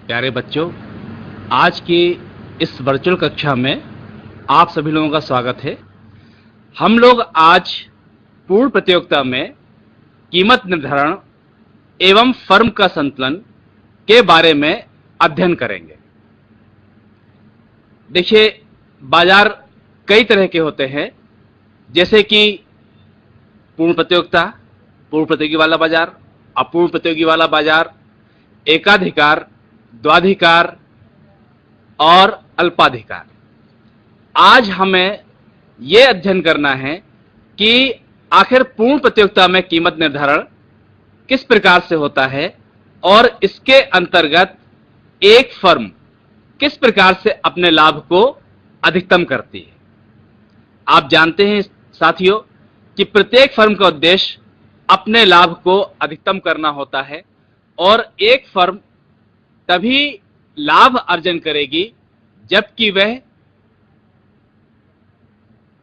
प्यारे बच्चों, आज की इस वर्चुअल कक्षा में आप सभी लोगों का स्वागत है। हम लोग आज पूर्ण प्रतियोगिता में कीमत निर्धारण एवं फर्म का संतुलन के बारे में अध्ययन करेंगे। देखिए, बाजार कई तरह के होते हैं, जैसे कि पूर्ण प्रतियोगिता, पूर्ण प्रतियोगी वाला बाजार, अपूर्ण प्रतियोगी वाला बाजार, एकाधिकार, द्वाधिकार और अल्पाधिकार। आज हमें यह अध्ययन करना है कि आखिर पूर्ण प्रतियोगिता में कीमत निर्धारण किस प्रकार से होता है और इसके अंतर्गत एक फर्म किस प्रकार से अपने लाभ को अधिकतम करती है। आप जानते हैं साथियों कि प्रत्येक फर्म का उद्देश्य अपने लाभ को अधिकतम करना होता है और एक फर्म तभी लाभ अर्जन करेगी जबकि वह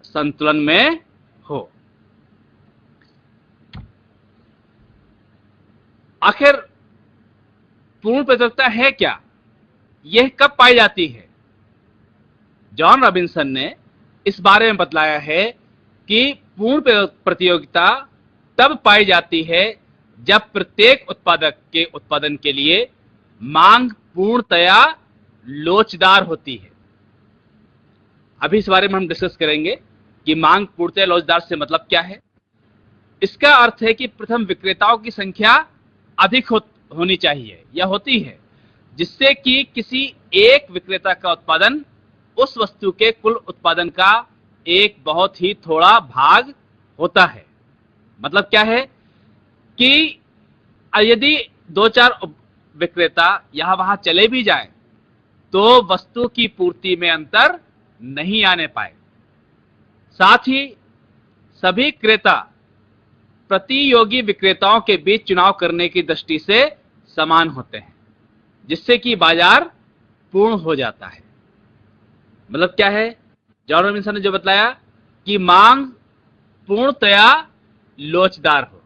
संतुलन में हो। आखिर पूर्ण प्रतियोगिता है क्या, यह कब पाई जाती है? जॉन रॉबिन्सन ने इस बारे में बतलाया है कि पूर्ण प्रतियोगिता तब पाई जाती है जब प्रत्येक उत्पादक के उत्पादन के लिए मांग पूर्णतया लोचदार होती है। अभी इस बारे में हम डिस्कस करेंगे कि मांग पूर्णतया लोचदार से मतलब क्या है। इसका अर्थ है कि प्रथम विक्रेताओं की संख्या अधिक होनी चाहिए या होती है, जिससे कि किसी एक विक्रेता का उत्पादन उस वस्तु के कुल उत्पादन का एक बहुत ही थोड़ा भाग होता है। मतलब क्या है कि यदि दो चार विक्रेता यहां वहां चले भी जाएं तो वस्तु की पूर्ति में अंतर नहीं आने पाए। साथ ही सभी क्रेता प्रतियोगी विक्रेताओं के बीच चुनाव करने की दृष्टि से समान होते हैं, जिससे कि बाजार पूर्ण हो जाता है। मतलब क्या है? जॉन रॉबिन्सन ने जो बतलाया कि मांग पूर्णतया लोचदार हो,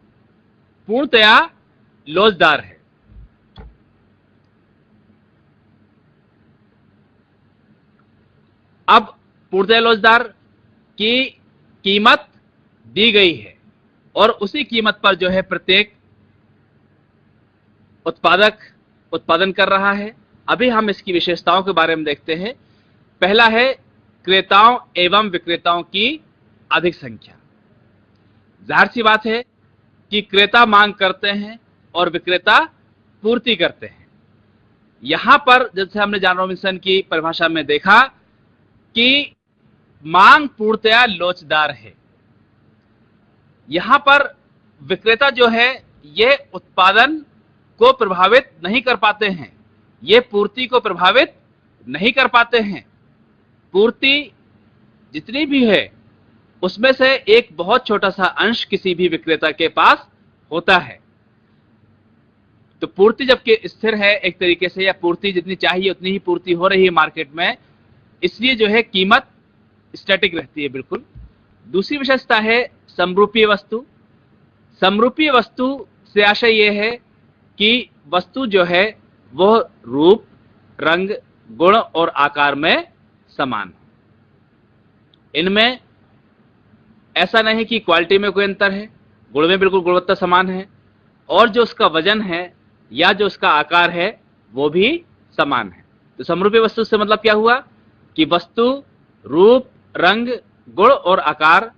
पूर्णतया लोचदार है। अब पूर्णतया लोचदार की कीमत दी गई है और उसी कीमत पर जो है प्रत्येक उत्पादक उत्पादन कर रहा है। अभी हम इसकी विशेषताओं के बारे में देखते हैं। पहला है क्रेताओं एवं विक्रेताओं की अधिक संख्या। जाहिर सी बात है कि क्रेता मांग करते हैं और विक्रेता पूर्ति करते हैं। यहां पर जैसे हमने जॉन रॉबिन्सन की परिभाषा में देखा कि मांग पूर्णतया लोचदार है। यहां पर विक्रेता जो है यह उत्पादन को प्रभावित नहीं कर पाते हैं, ये पूर्ति को प्रभावित नहीं कर पाते हैं। पूर्ति जितनी भी है उसमें से एक बहुत छोटा सा अंश किसी भी विक्रेता के पास होता है। तो पूर्ति जबकि स्थिर है एक तरीके से, या पूर्ति जितनी चाहिए उतनी ही पूर्ति हो रही है मार्केट में, इसलिए जो है कीमत स्टैटिक रहती है बिल्कुल। दूसरी विशेषता है समरूपीय वस्तु। समरूपीय वस्तु से आशय यह है कि वस्तु जो है वह रूप, रंग, गुण और आकार में समान है। इनमें ऐसा नहीं कि क्वालिटी में कोई अंतर है, गुण में बिल्कुल गुणवत्ता समान है, और जो उसका वजन है या जो उसका आकार है वो भी समान है। तो समरूपीय वस्तु से मतलब क्या हुआ कि वस्तु रूप, रंग, गुण और आकार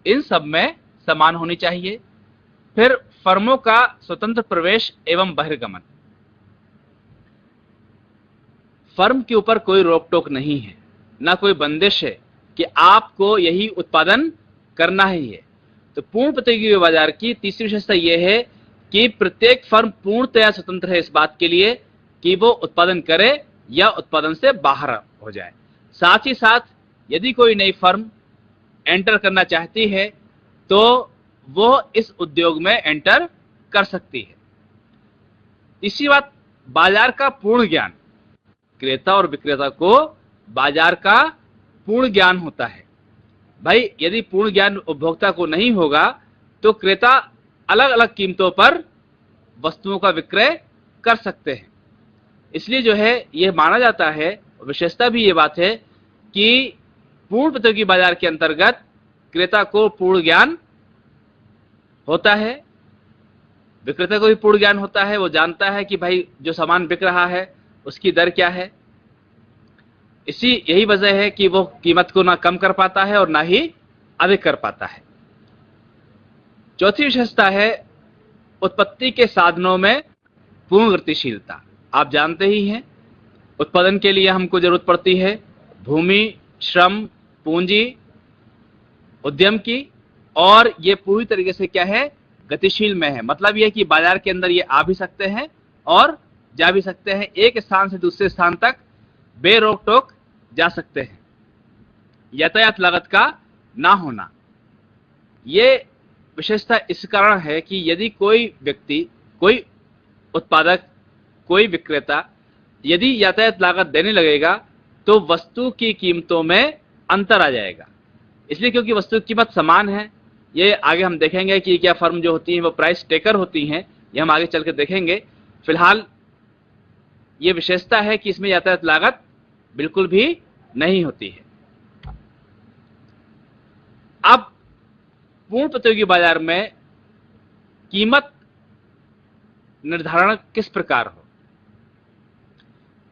इन सब में समान होनी चाहिए। फिर फर्मों का स्वतंत्र प्रवेश एवं बहिर्गमन। फर्म के ऊपर कोई रोक टोक नहीं है, ना कोई बंदिश है कि आपको यही उत्पादन करना ही है। तो पूर्ण प्रतियोगी बाजार की तीसरी विशेषता यह है कि प्रत्येक फर्म पूर्णतया स्वतंत्र है इस बात के लिए कि वो उत्पादन करे या उत्पादन से बाहर हो जाए। साथ ही साथ यदि कोई नई फर्म एंटर करना चाहती है तो वो इस उद्योग में एंटर कर सकती है। तीसरी बात, बाजार का पूर्ण ज्ञान। क्रेता और विक्रेता को बाजार का पूर्ण ज्ञान होता है। भाई, यदि पूर्ण ज्ञान उपभोक्ता को नहीं होगा तो क्रेता अलग अलग कीमतों पर वस्तुओं का विक्रय कर सकते हैं। इसलिए जो है यह माना जाता है, विशेषता भी ये बात है कि पूर्ण प्रतियोगी बाजार के अंतर्गत क्रेता को पूर्ण ज्ञान होता है, विक्रेता को भी पूर्ण ज्ञान होता है। वो जानता है कि भाई जो सामान बिक रहा है उसकी दर क्या है। यही वजह है कि वो कीमत को ना कम कर पाता है और ना ही अधिक कर पाता है। चौथी विशेषता है उत्पत्ति के साधनों में पूर्ण गतिशीलता। आप जानते ही हैं, उत्पादन के लिए हमको जरूरत पड़ती है भूमि, श्रम, पूंजी, उद्यम की, और ये पूरी तरीके से क्या है, गतिशील में है। मतलब यह कि बाजार के अंदर ये आ भी सकते हैं और जा भी सकते हैं, एक स्थान से दूसरे स्थान तक बेरोक टोक जा सकते हैं। यातायात लागत का ना होना, ये विशेषता इस कारण है कि यदि कोई व्यक्ति, कोई उत्पादक, कोई विक्रेता यदि यातायात लागत देने लगेगा तो वस्तु की कीमतों में अंतर आ जाएगा। इसलिए क्योंकि वस्तु की कीमत समान है। ये आगे हम देखेंगे कि क्या फर्म जो होती हैं वो प्राइस टेकर होती हैं, ये हम आगे चल के देखेंगे। फिलहाल ये विशेषता है कि इसमें यातायात लागत बिल्कुल भी नहीं होती है। अब पूर्ण प्रतियोगी बाजार में कीमत निर्धारण किस प्रकार हो,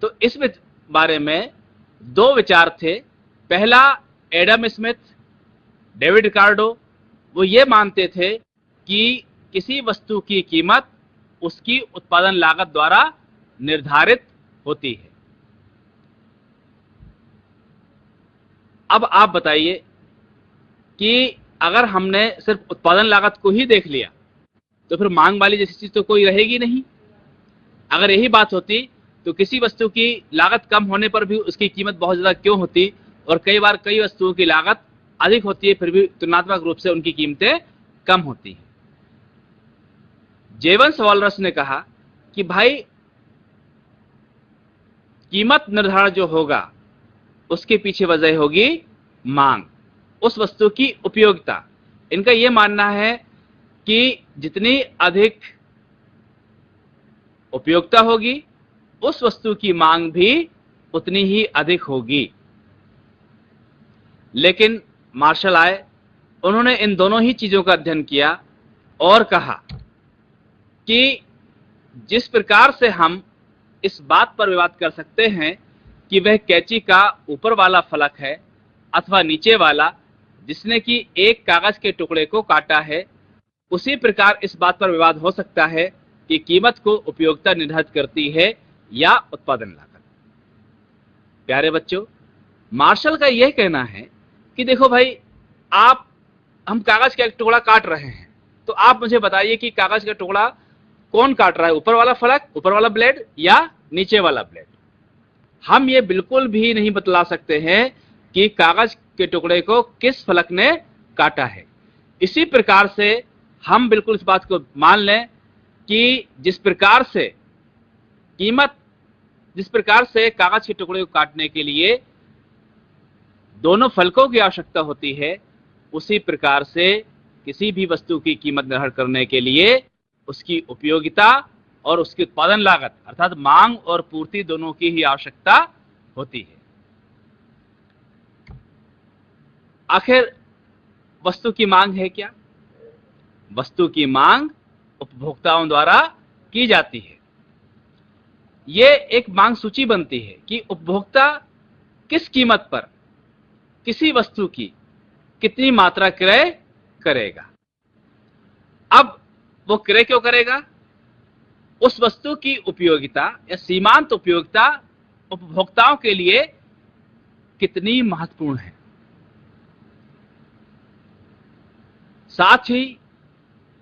तो इस बारे में दो विचार थे। पहला, एडम स्मिथ, डेविड रिकार्डो, वो ये मानते थे कि किसी वस्तु की कीमत उसकी उत्पादन लागत द्वारा निर्धारित होती है। अब आप बताइए कि अगर हमने सिर्फ उत्पादन लागत को ही देख लिया तो फिर मांग वाली जैसी चीज तो कोई रहेगी नहीं। अगर यही बात होती तो किसी वस्तु की लागत कम होने पर भी उसकी कीमत बहुत ज्यादा क्यों होती, और कई बार कई वस्तुओं की लागत अधिक होती है फिर भी तुलनात्मक रूप से उनकी कीमतें कम होती हैं। जेवंस वॉलरस ने कहा कि भाई कीमत निर्धारण जो होगा उसके पीछे वजह होगी मांग, उस वस्तु की उपयोगिता। इनका यह मानना है कि जितनी अधिक उपयोगिता होगी उस वस्तु की मांग भी उतनी ही अधिक होगी। लेकिन मार्शल आए, उन्होंने इन दोनों ही चीजों का अध्ययन किया और कहा कि जिस प्रकार से हम इस बात पर विवाद कर सकते हैं कि वह कैंची का ऊपर वाला फलक है अथवा नीचे वाला जिसने कि एक कागज के टुकड़े को काटा है, उसी प्रकार इस बात पर विवाद हो सकता है कि कीमत को उपयोगिता निर्धारित करती है या उत्पादन लागत। प्यारे बच्चों, मार्शल का यह कहना है कि देखो भाई, हम कागज का एक टुकड़ा काट रहे हैं, तो आप मुझे बताइए कि कागज का टुकड़ा कौन काट रहा है, ऊपर वाला फलक, ऊपर वाला ब्लेड या नीचे वाला ब्लेड। हम ये बिल्कुल भी नहीं बतला सकते हैं कि कागज के टुकड़े को किस फलक ने काटा है। इसी प्रकार से हम बिल्कुल इस बात को मान लें कि जिस प्रकार से कागज के टुकड़े को काटने के लिए दोनों फलकों की आवश्यकता होती है, उसी प्रकार से किसी भी वस्तु की कीमत निर्धारण करने के लिए उसकी उपयोगिता और उसकी उत्पादन लागत अर्थात मांग और पूर्ति दोनों की ही आवश्यकता होती है। आखिर वस्तु की मांग है क्या? वस्तु की मांग उपभोक्ताओं द्वारा की जाती है। ये एक मांग सूची बनती है कि उपभोक्ता किस कीमत पर किसी वस्तु की कितनी मात्रा क्रय करेगा। अब वो क्रय क्यों करेगा? उस वस्तु की उपयोगिता या सीमांत उपयोगिता उपभोक्ताओं के लिए कितनी महत्वपूर्ण है। साथ ही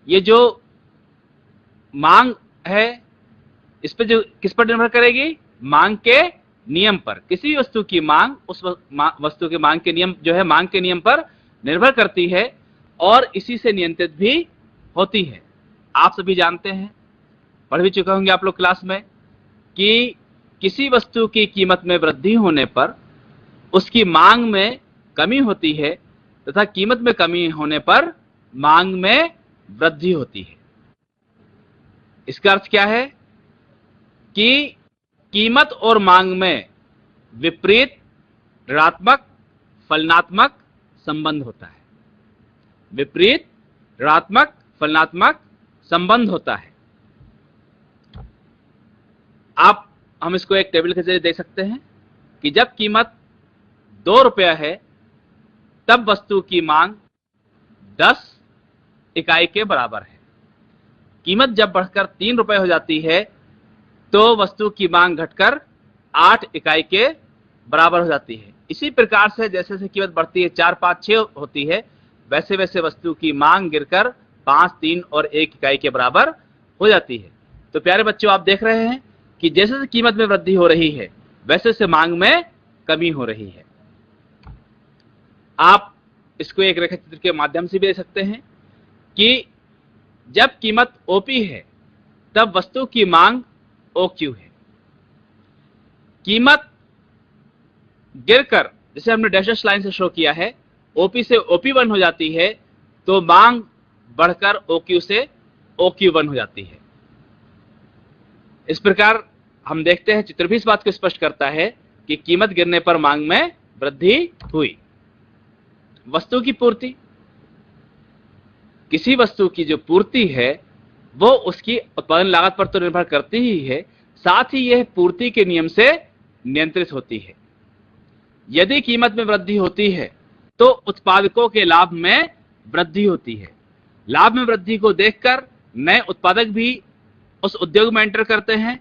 ये जो मांग है इस पे जो किस पर निर्भर करेगी? मांग के नियम पर। किसी भी वस्तु की मांग उस वस्तु के मांग के नियम जो है मांग के नियम पर निर्भर करती है और इसी से नियंत्रित भी होती है। आप सभी जानते हैं, पढ़ भी चुके होंगे आप लोग क्लास में, कि किसी वस्तु की कीमत में वृद्धि होने पर उसकी मांग में कमी होती है तथा कीमत में कमी होने पर मांग में वृद्धि होती है। इसका अर्थ क्या है कि कीमत और मांग में विपरीत ऋणात्मक फलनात्मक संबंध होता है। विपरीत ऋणात्मक फलनात्मक संबंध होता है। हम इसको एक टेबल के जरिए देख सकते हैं कि जब कीमत 2 रुपया है तब वस्तु की मांग 10 इकाई के बराबर है। कीमत जब बढ़कर 3 रुपए हो जाती है तो वस्तु की मांग घटकर 8 इकाई के बराबर हो जाती है। इसी प्रकार से जैसे जैसे कीमत बढ़ती है 4, 5, 6 होती है, वैसे वैसे वस्तु की मांग गिरकर 5, 3 और 1 इकाई के बराबर हो जाती है। तो प्यारे बच्चों, आप देख रहे हैं कि जैसे जैसे कीमत में वृद्धि हो रही है वैसे वैसे मांग में कमी हो रही है। आप इसको एक रेखाचित्र के माध्यम से भी देख सकते हैं कि जब कीमत ओपी है तब वस्तु की मांग ओक्यू है। कीमत गिरकर, जैसे हमने डैश लाइन से शो किया है, ओपी से ओपी1 हो जाती है तो मांग बढ़कर ओक्यू से ओक्यू1 हो जाती है। इस प्रकार हम देखते हैं चित्र भी इस बात को स्पष्ट करता है कि कीमत गिरने पर मांग में वृद्धि हुई। वस्तु की पूर्ति, किसी वस्तु की जो पूर्ति है वो उसकी उत्पादन लागत पर तो निर्भर करती ही है, साथ ही यह पूर्ति के नियम से नियंत्रित होती है। यदि कीमत में वृद्धि होती है तो उत्पादकों के लाभ में वृद्धि होती है। लाभ में वृद्धि को देखकर नए उत्पादक भी उस उद्योग में एंटर करते हैं,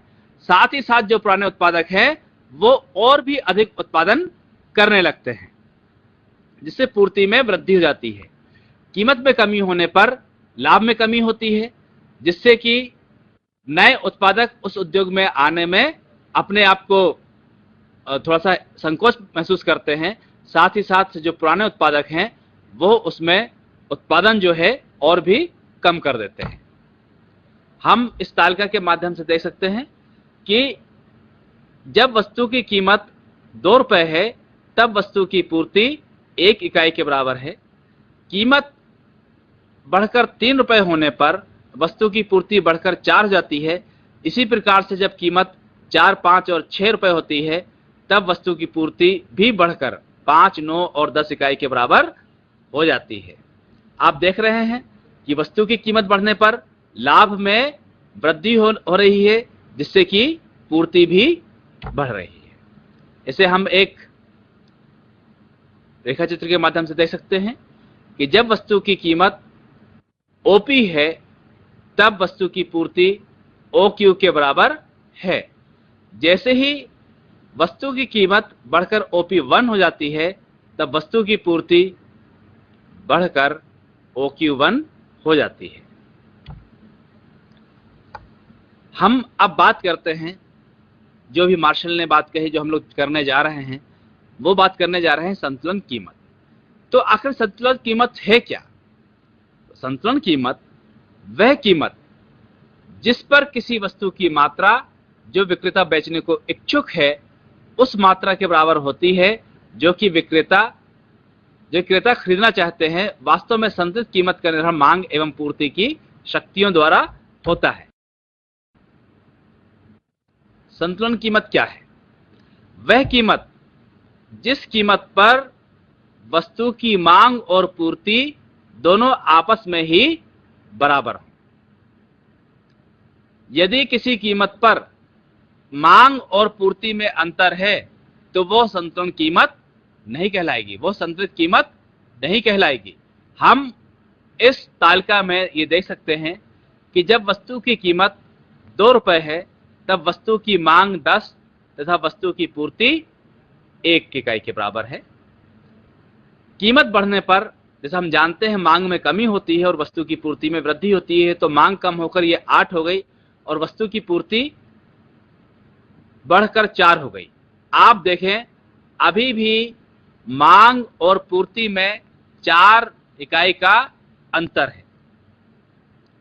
साथ ही साथ जो पुराने उत्पादक हैं वो और भी अधिक उत्पादन करने लगते हैं, जिससे पूर्ति में वृद्धि हो जाती है। कीमत में कमी होने पर लाभ में कमी होती है, जिससे कि नए उत्पादक उस उद्योग में आने में अपने आप को थोड़ा सा संकोच महसूस करते हैं, साथ ही साथ जो पुराने उत्पादक हैं वो उसमें उत्पादन जो है और भी कम कर देते हैं। हम इस तालिका के माध्यम से देख सकते हैं कि जब वस्तु की कीमत 2 रुपए है तब वस्तु की पूर्ति 1 इकाई के बराबर है। कीमत बढ़कर 3 रुपए होने पर वस्तु की पूर्ति बढ़कर 4 हो जाती है। इसी प्रकार से जब कीमत 4, 5 और 6 रुपए होती है तब वस्तु की पूर्ति भी बढ़कर 5, 9 और 10 इकाई के बराबर हो जाती है। आप देख रहे हैं कि वस्तु की कीमत बढ़ने पर लाभ में वृद्धि हो रही है, जिससे कि पूर्ति भी बढ़ रही है। इसे हम एक रेखाचित्र के माध्यम से देख सकते हैं कि जब वस्तु की कीमत ओपी है तब वस्तु की पूर्ति ओक्यू के बराबर है। जैसे ही वस्तु की कीमत बढ़कर ओपी1 हो जाती है तब वस्तु की पूर्ति बढ़कर ओक्यू1 हो जाती है। हम अब बात करते हैं, जो भी मार्शल ने बात कही, जो हम लोग करने जा रहे हैं, वो बात करने जा रहे हैं संतुलन कीमत। तो आखिर संतुलन कीमत है क्या? संतुलन कीमत वह कीमत जिस पर किसी वस्तु की मात्रा जो विक्रेता बेचने को इच्छुक है उस मात्रा के बराबर होती है जो विक्रेता खरीदना चाहते हैं, वास्तव में संतुलित कीमत का निर्धारण मांग एवं पूर्ति की शक्तियों द्वारा होता है। संतुलन कीमत क्या है? वह कीमत जिस कीमत पर वस्तु की मांग और पूर्ति दोनों आपस में ही बराबर हो। यदि किसी कीमत पर मांग और पूर्ति में अंतर है तो वो संतुलन कीमत नहीं कहलाएगी, वो संतुलित कीमत नहीं कहलाएगी। हम इस तालिका में ये देख सकते हैं कि जब वस्तु की कीमत 2 रुपए है तब वस्तु की मांग 10 तथा वस्तु की पूर्ति 1 इकाई के बराबर है। कीमत बढ़ने पर, जैसा हम जानते हैं, मांग में कमी होती है और वस्तु की पूर्ति में वृद्धि होती है, तो मांग कम होकर ये 8 हो गई और वस्तु की पूर्ति बढ़कर 4 हो गई। आप देखें, अभी भी मांग और पूर्ति में 4 इकाई का अंतर है।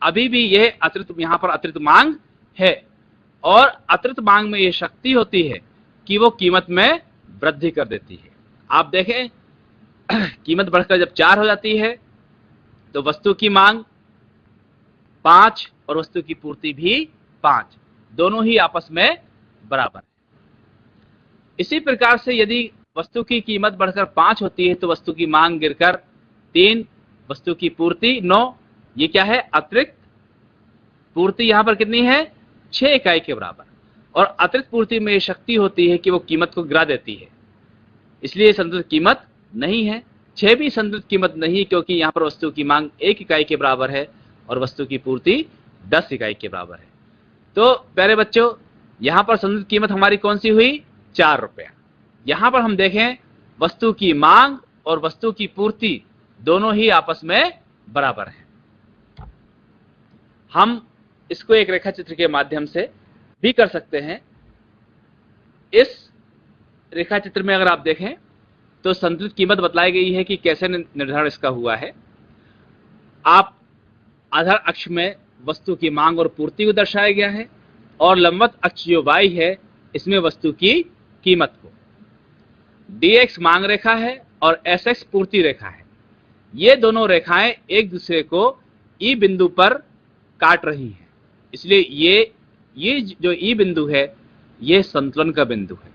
अभी भी यह अतिरिक्त, यहां पर अतिरिक्त मांग है और अतिरिक्त मांग में यह शक्ति होती है कि वो कीमत में वृद्धि कर देती है। आप देखें, कीमत बढ़कर जब 4 हो जाती है तो वस्तु की मांग 5 और वस्तु की पूर्ति भी 5, दोनों ही आपस में बराबर है। इसी प्रकार से यदि वस्तु की कीमत बढ़कर 5 होती है तो वस्तु की मांग गिरकर 3, वस्तु की पूर्ति 9। ये क्या है? अतिरिक्त पूर्ति यहां पर कितनी है? 6 इकाई के बराबर। और अतिरिक्त पूर्ति में ये शक्ति होती है कि वो कीमत को गिरा देती है, इसलिए संतुलित कीमत नहीं है। 6 भी संतुलित कीमत नहीं है क्योंकि यहां पर वस्तु की मांग 1 इकाई के बराबर है और वस्तु की पूर्ति 10 इकाई के बराबर है। तो प्यारे बच्चों, यहां पर संतुलित कीमत हमारी कौन सी हुई? 4 रुपया। यहां पर हम देखें वस्तु की मांग और वस्तु की पूर्ति दोनों ही आपस में बराबर है। हम इसको एक रेखा चित्र के माध्यम से भी कर सकते हैं। इस रेखा चित्र में अगर आप देखें तो संतुलित कीमत बतलाई गई है कि कैसे निर्धारण इसका हुआ है। आप आधार अक्ष में वस्तु की मांग और पूर्ति को दर्शाया गया है और लंबवत अक्ष जो y है इसमें वस्तु की कीमत को। dx मांग रेखा है और sx पूर्ति रेखा है। ये दोनों रेखाएं एक दूसरे को E बिंदु पर काट रही हैं, इसलिए ये जो E बिंदु है ये संतुलन का बिंदु है।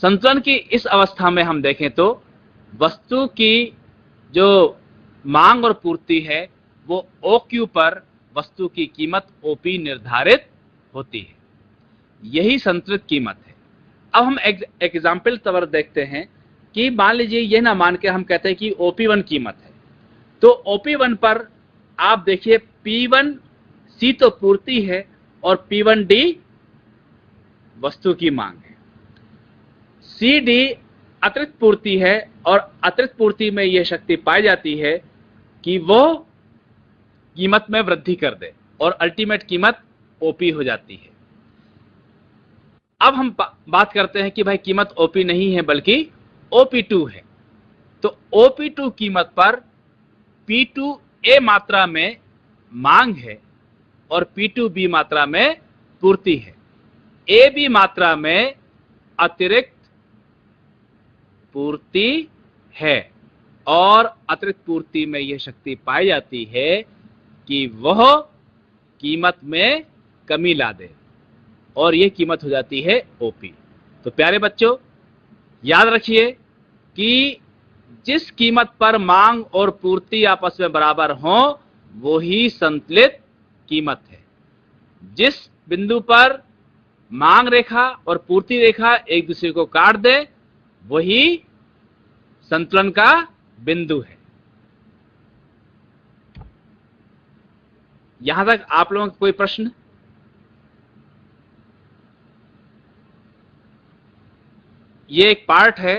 संतुलन की इस अवस्था में हम देखें तो वस्तु की जो मांग और पूर्ति है वो OQ पर वस्तु की कीमत OP निर्धारित होती है। यही संतुलित कीमत है। अब हम एग्जाम्पल तौर देखते हैं कि मान लीजिए यह ना मान के हम कहते हैं कि OP1 कीमत है, तो OP1 पर आप देखिए P1C तो पूर्ति है और P1D वस्तु की मांग है। CD अतिरिक्त पूर्ति है और अतिरिक्त पूर्ति में यह शक्ति पाई जाती है कि वो कीमत में वृद्धि कर दे और अल्टीमेट कीमत OP हो जाती है। अब हम बात करते हैं कि भाई कीमत OP नहीं है बल्कि OP2 है। तो OP2 कीमत पर P2A मात्रा में मांग है और P2B मात्रा में पूर्ति है। AB मात्रा में अतिरिक्त पूर्ति है और अतिरिक्त पूर्ति में यह शक्ति पाई जाती है कि वह कीमत में कमी ला दे और यह कीमत हो जाती है OP। तो प्यारे बच्चों, याद रखिए कि जिस कीमत पर मांग और पूर्ति आपस में बराबर हो वो ही संतुलित कीमत है। जिस बिंदु पर मांग रेखा और पूर्ति रेखा एक दूसरे को काट दे वही संतुलन का बिंदु है। यहां तक आप लोगों का कोई प्रश्न? ये एक पार्ट है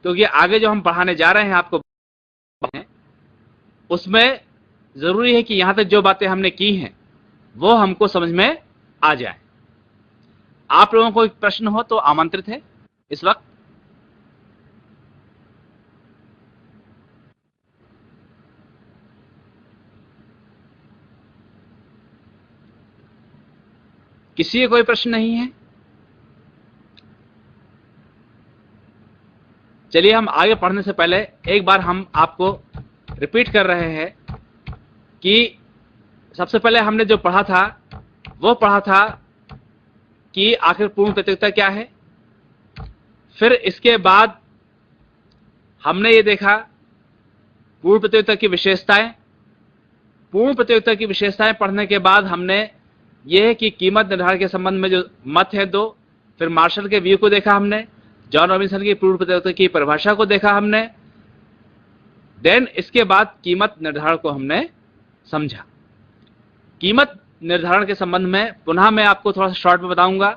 क्योंकि आगे जो हम पढ़ाने जा रहे हैं आपको उसमें जरूरी है कि यहां तक जो बातें हमने की हैं वो हमको समझ में आ जाए। आप लोगों को एक प्रश्न हो तो आमंत्रित है इस वक्त। किसी का कोई प्रश्न नहीं है? चलिए हम आगे पढ़ने से पहले एक बार हम आपको रिपीट कर रहे हैं कि सबसे पहले हमने जो पढ़ा था वो पढ़ा था कि आखिर पूर्ण प्रतियोगिता क्या है। फिर इसके बाद हमने ये देखा पूर्ण प्रतियोगिता की विशेषताएं। पूर्ण प्रतियोगिता की विशेषताएं पढ़ने के बाद हमने ये है कि कीमत निर्धारण के संबंध में जो मत है दो, फिर मार्शल के व्यू को देखा हमने, जॉन रॉबिन्सन की पूर्ण प्रतियोगिता की परिभाषा को देखा हमने, देन इसके बाद कीमत निर्धारण को हमने समझा। कीमत निर्धारण के संबंध में पुनः मैं आपको थोड़ा सा शॉर्ट में बताऊंगा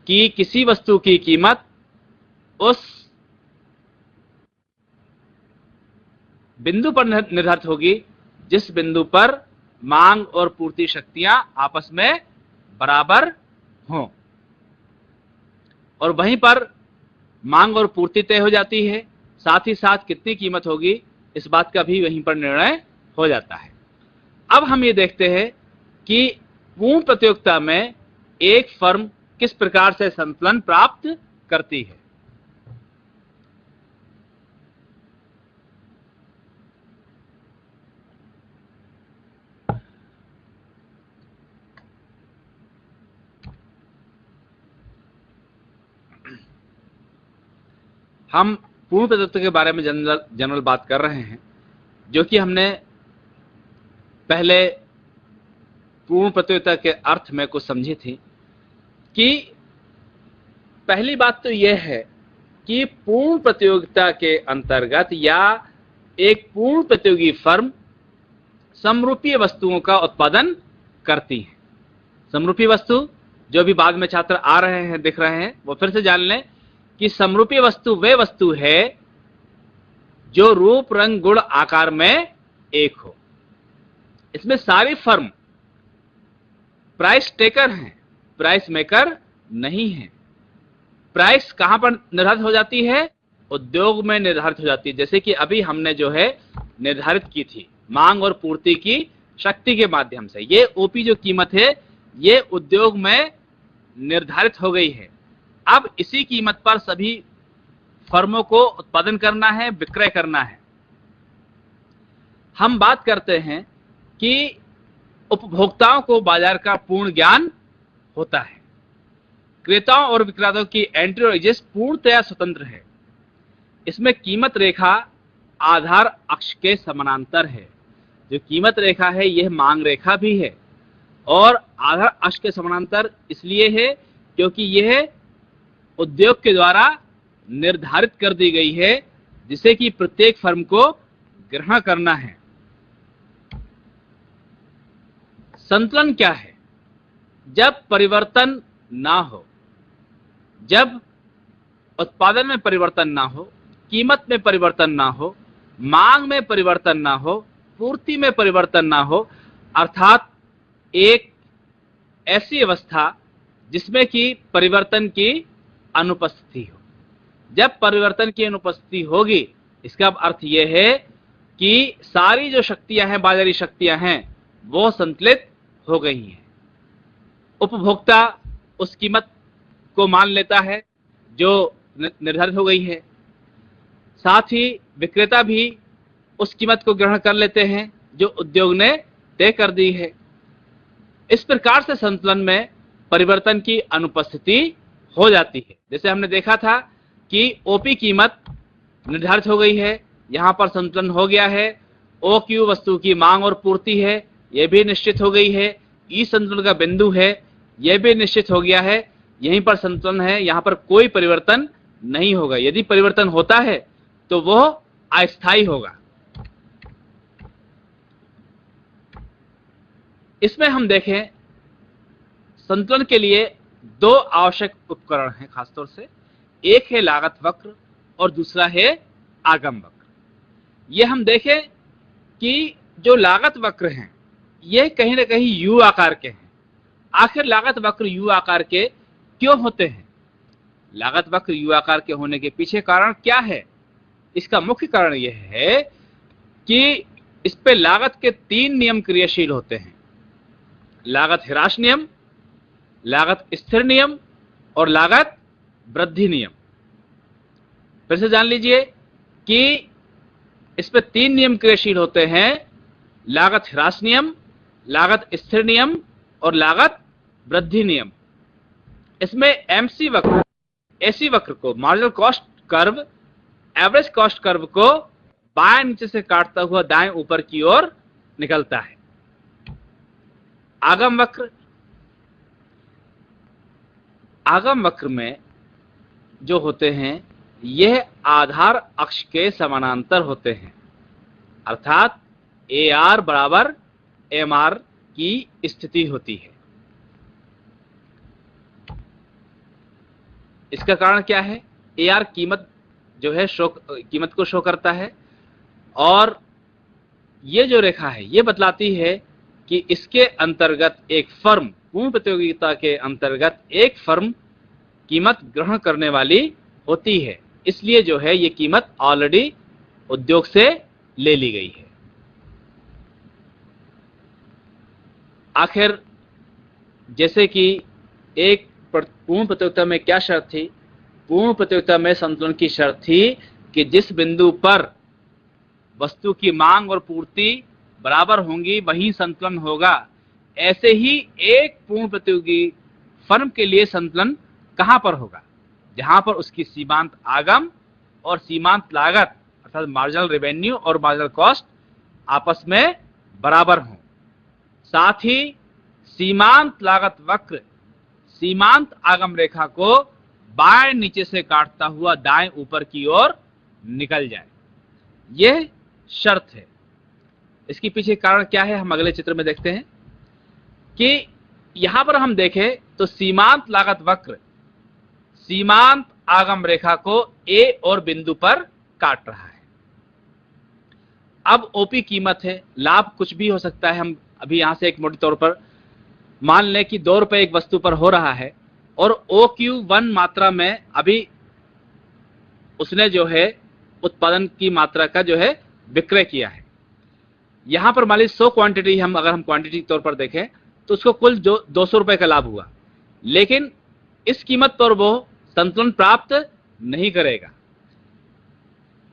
कि किसी वस्तु की कीमत उस बिंदु पर निर्धारित होगी जिस बिंदु पर मांग और पूर्ति शक्तियां आपस में बराबर हों, और वहीं पर मांग और पूर्ति तय हो जाती है। साथ ही साथ कितनी कीमत होगी इस बात का भी वहीं पर निर्णय हो जाता है। अब हम ये देखते हैं कि पूर्ण प्रतियोगिता में एक फर्म किस प्रकार से संतुलन प्राप्त करती है। हम पूर्ण प्रतियोगिता के बारे में जनरल बात कर रहे हैं, जो कि हमने पहले पूर्ण प्रतियोगिता के अर्थ में कुछ समझी थी कि पहली बात तो यह है कि पूर्ण प्रतियोगिता के अंतर्गत या एक पूर्ण प्रतियोगी फर्म समरूपीय वस्तुओं का उत्पादन करती है। समरूपीय वस्तु जो अभी बाद में छात्र आ रहे हैं, दिख रहे हैं, वो फिर से जान लें कि समरूपीय वस्तु वे वस्तु है जो रूप, रंग, गुण, आकार में एक हो। इसमें सारी फर्म प्राइस टेकर हैं, प्राइस मेकर नहीं है। प्राइस कहां पर निर्धारित हो जाती है? उद्योग में निर्धारित हो जाती है। जैसे कि अभी हमने जो है निर्धारित की थी मांग और पूर्ति की शक्ति के माध्यम से। ये ओपी जो कीमत है ये उद्योग में निर्धारित हो गई है। अब इसी कीमत पर सभी फर्मों को उत्पादन करना है, विक्रय करना है। हम बात करते हैं कि उपभोक्ताओं को बाजार का पूर्ण ज्ञान होता है। क्रेताओं और विक्रेताओं की एंट्री और एग्जिट पूर्णतया स्वतंत्र है। इसमें कीमत रेखा आधार अक्ष के समानांतर है। जो कीमत रेखा है यह मांग रेखा भी है और आधार अक्ष के समानांतर इसलिए है क्योंकि यह उद्योग के द्वारा निर्धारित कर दी गई है, जिसे कि प्रत्येक फर्म को ग्रहण करना है। संतुलन क्या है? जब परिवर्तन ना हो, जब उत्पादन में परिवर्तन ना हो, कीमत में परिवर्तन ना हो, मांग में परिवर्तन ना हो, पूर्ति में परिवर्तन ना हो, अर्थात एक ऐसी अवस्था जिसमें कि परिवर्तन की अनुपस्थिति हो। जब परिवर्तन की अनुपस्थिति होगी, इसका अर्थ यह है कि सारी जो शक्तियां हैं, बाजारी शक्तियां हैं, वो संतुलित हो गई हैं। उपभोक्ता उस कीमत को मान लेता है जो निर्धारित हो गई है, साथ ही विक्रेता भी उस कीमत को ग्रहण कर लेते हैं जो उद्योग ने तय कर दी है। इस प्रकार से संतुलन में परिवर्तन की अनुपस्थिति हो जाती है। जैसे हमने देखा था कि ओपी कीमत निर्धारित हो गई है, यहां पर संतुलन हो गया है। ओ क्यू वस्तु की मांग और पूर्ति है, यह भी निश्चित हो गई है। ई संतुलन का बिंदु है, यह भी निश्चित हो गया है। यहीं पर संतुलन है, यहां पर कोई परिवर्तन नहीं होगा। यदि परिवर्तन होता है तो वह अस्थायी होगा। इसमें हम देखें संतुलन के लिए दो आवश्यक उपकरण हैं खासतौर से। एक है लागत वक्र और दूसरा है आगम वक्र। यह हम देखें कि जो लागत वक्र हैं यह कहीं ना कहीं यू आकार के हैं। आखिर लागत वक्र यू आकार के क्यों होते हैं? लागत वक्र यू आकार के होने के पीछे कारण क्या है? इसका मुख्य कारण यह है कि इस पे लागत के 3 नियम क्रियाशील होते हैं। लागत ह्रास नियम, लागत स्थिर नियम और लागत वृद्धि नियम। फिर से जान लीजिए कि इस पे 3 नियम क्रियाशील होते हैं। लागत ह्रास नियम, लागत स्थिर नियम और लागत वृद्धि नियम। इसमें एमसी वक्र, एसी वक्र को, marginal cost curve, average cost curve को बाएं नीचे से काटता हुआ दाएं ऊपर की ओर निकलता है। आगम वक्र, आगम वक्र में जो होते हैं यह आधार अक्ष के समानांतर होते हैं, अर्थात AR बराबर MR की स्थिति होती है। इसका कारण क्या है? AR कीमत जो है कीमत को शो करता है और ये जो रेखा है ये बतलाती है कि इसके अंतर्गत एक फर्म, पूर्ण प्रतियोगिता के अंतर्गत एक फर्म कीमत ग्रहण करने वाली होती है। इसलिए जो है ये कीमत ऑलरेडी उद्योग से ले ली गई है। आखिर जैसे कि एक पूर्ण प्रतियोगिता में क्या शर्त थी? पूर्ण प्रतियोगिता में संतुलन की शर्त थी कि जिस बिंदु पर वस्तु की मांग और पूर्ति बराबर होंगी वहीं संतुलन होगा। ऐसे ही एक पूर्ण प्रतियोगी फर्म के लिए संतुलन कहां पर होगा? जहां पर उसकी सीमांत आगम और सीमांत लागत अर्थात मार्जिनल रेवेन्यू और मार्जिनल कॉस्ट आपस में बराबर हों। साथ ही सीमांत लागत वक्र सीमांत आगम रेखा को बाएं नीचे से काटता हुआ दाएं ऊपर की ओर निकल जाए, यह शर्त है। इसके पीछे कारण क्या है हम अगले चित्र में देखते हैं कि यहां पर हम देखें तो सीमांत लागत वक्र सीमांत आगम रेखा को ए और बिंदु पर काट रहा है। अब ओपी कीमत है, लाभ कुछ भी हो सकता है। हम अभी यहां से एक मोटे तौर पर मान लें कि 2 रुपए एक वस्तु पर हो रहा है और OQ1 मात्रा में अभी उसने जो है उत्पादन की मात्रा का जो है विक्रय किया है। यहां पर मान लीजिए 100 क्वांटिटी अगर हम क्वांटिटी के तौर पर देखें तो उसको कुल जो 200 रुपए का लाभ हुआ, लेकिन इस कीमत पर वो संतुलन प्राप्त नहीं करेगा।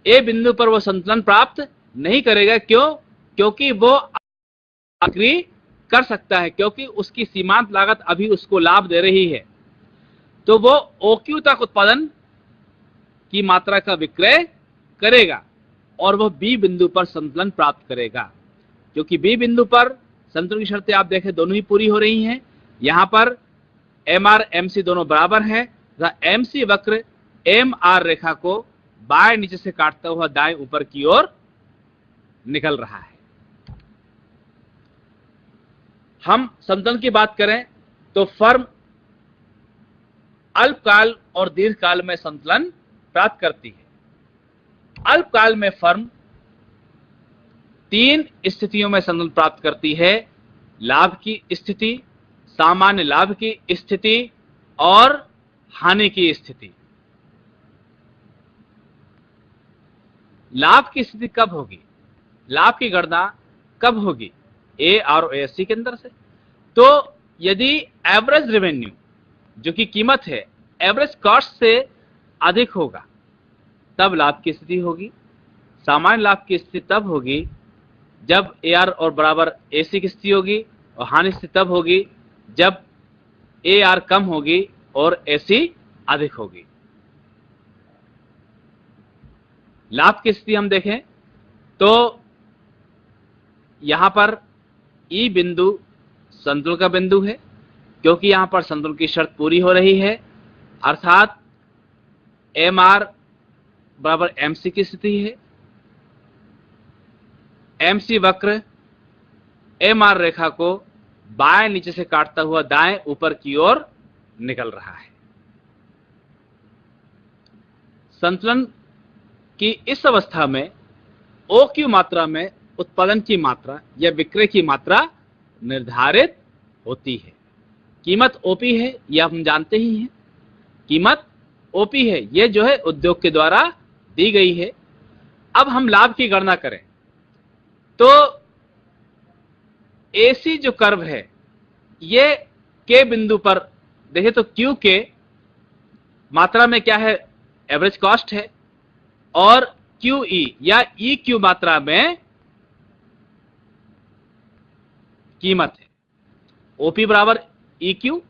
ए बिंदु पर वो संतुलन प्राप्त नहीं करेगा। क्यों? क्योंकि वो बिक्री कर सकता है, क्योंकि उसकी सीमांत लागत अभी उसको लाभ दे रही है। तो वो OQ तक उत्पादन की मात्रा का विक्रय करेगा और वह बी बिंदु पर संतुलन प्राप्त करेगा। क्योंकि बी बिंदु पर संतुलन की शर्तें आप देखें दोनों ही पूरी हो रही हैं। यहां पर MR MC दोनों बराबर हैं। MC वक्र MR रेखा को बाएं नीचे से काटता हुआ दाएं ऊपर की ओर निकल रहा है। हम संतुलन की बात करें तो फर्म अल्पकाल और दीर्घकाल में संतुलन प्राप्त करती है। अल्पकाल में फर्म 3 स्थितियों में संतुलन प्राप्त करती है: लाभ की स्थिति, सामान्य लाभ की स्थिति और हानि की स्थिति। लाभ की स्थिति कब होगी? लाभ की गणना कब होगी? AROASC के अंदर से। तो यदि एवरेज रेवेन्यू जो कि कीमत है एवरेज कॉस्ट से अधिक होगा तब लाभ की स्थिति होगी। सामान्य लाभ की स्थिति तब होगी जब AR और बराबर AC की स्थिति होगी, और हानि स्थिति तब होगी जब AR कम होगी और AC अधिक होगी। लाभ की स्थिति हम देखें तो यहां पर E बिंदु संतुलन का बिंदु है, क्योंकि यहां पर संतुलन की शर्त पूरी हो रही है, अर्थात MR बराबर MC की स्थिति है। MC वक्र MR रेखा को बाएं नीचे से काटता हुआ दाएं ऊपर की ओर निकल रहा है। संतुलन की इस अवस्था में OQ मात्रा में उत्पादन की मात्रा या विक्रय की मात्रा निर्धारित होती है। कीमत OP है, यह हम जानते ही हैं। कीमत OP है, यह जो है उद्योग के द्वारा दी गई है। अब हम लाभ की गणना करें तो AC जो कर्व है ये K बिंदु पर देखें तो Q के मात्रा में क्या है? एवरेज कॉस्ट है, और QE या EQ मात्रा में कीमत है। OP बराबर EQ।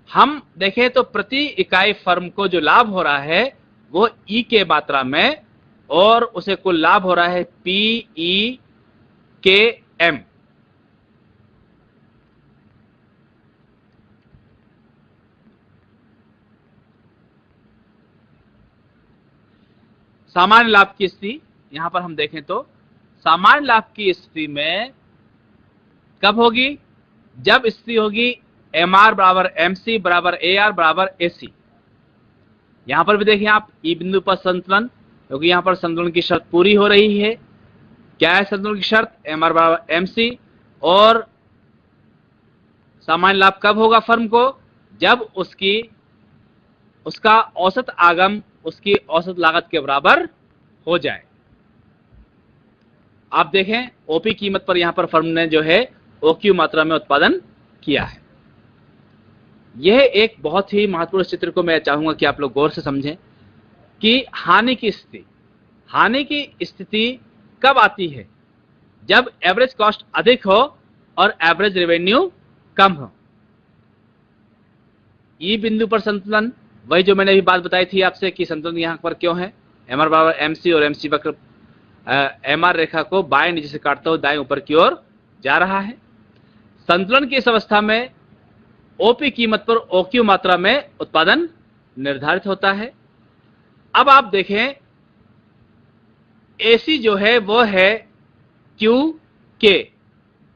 हम देखें तो प्रति इकाई फर्म को जो लाभ हो रहा है वो E के मात्रा में, और उसे कुल लाभ हो रहा है PEKM। सामान्य लाभ की स्थिति यहां पर हम देखें तो सामान्य लाभ की स्थिति में कब होगी? जब स्थिति होगी MR बराबर MC बराबर AR बराबर AC। यहां पर भी देखिए आप E बिंदु पर संतुलन, क्योंकि यहां पर संतुलन की शर्त पूरी हो रही है। क्या है संतुलन की शर्त? MR बराबर MC। और सामान्य लाभ कब होगा फर्म को? जब उसका औसत आगम उसकी औसत लागत के बराबर हो जाए। आप देखें OP कीमत पर यहां पर फर्म ने जो है OQ मात्रा में उत्पादन किया है। यह एक बहुत ही महत्वपूर्ण चित्र को मैं चाहूंगा कि आप लोग गौर से समझें कि हानि की स्थिति कब आती है? जब एवरेज कॉस्ट अधिक हो और एवरेज रेवेन्यू कम हो। E बिंदु पर संतुलन वही जो मैंने अभी बात बताई थी आपसे कि संतुलन यहाँ पर क्यों है, एमआर बराबर एमसी और एमसी वक्र एमआर रेखा को बाएं नीचे से काटता हुआ दाएं ऊपर की ओर जा रहा है। संतुलन की इस अवस्था में ओपी कीमत पर ओक्यू मात्रा में उत्पादन निर्धारित होता है। अब आप देखें एसी जो है वो है क्यू के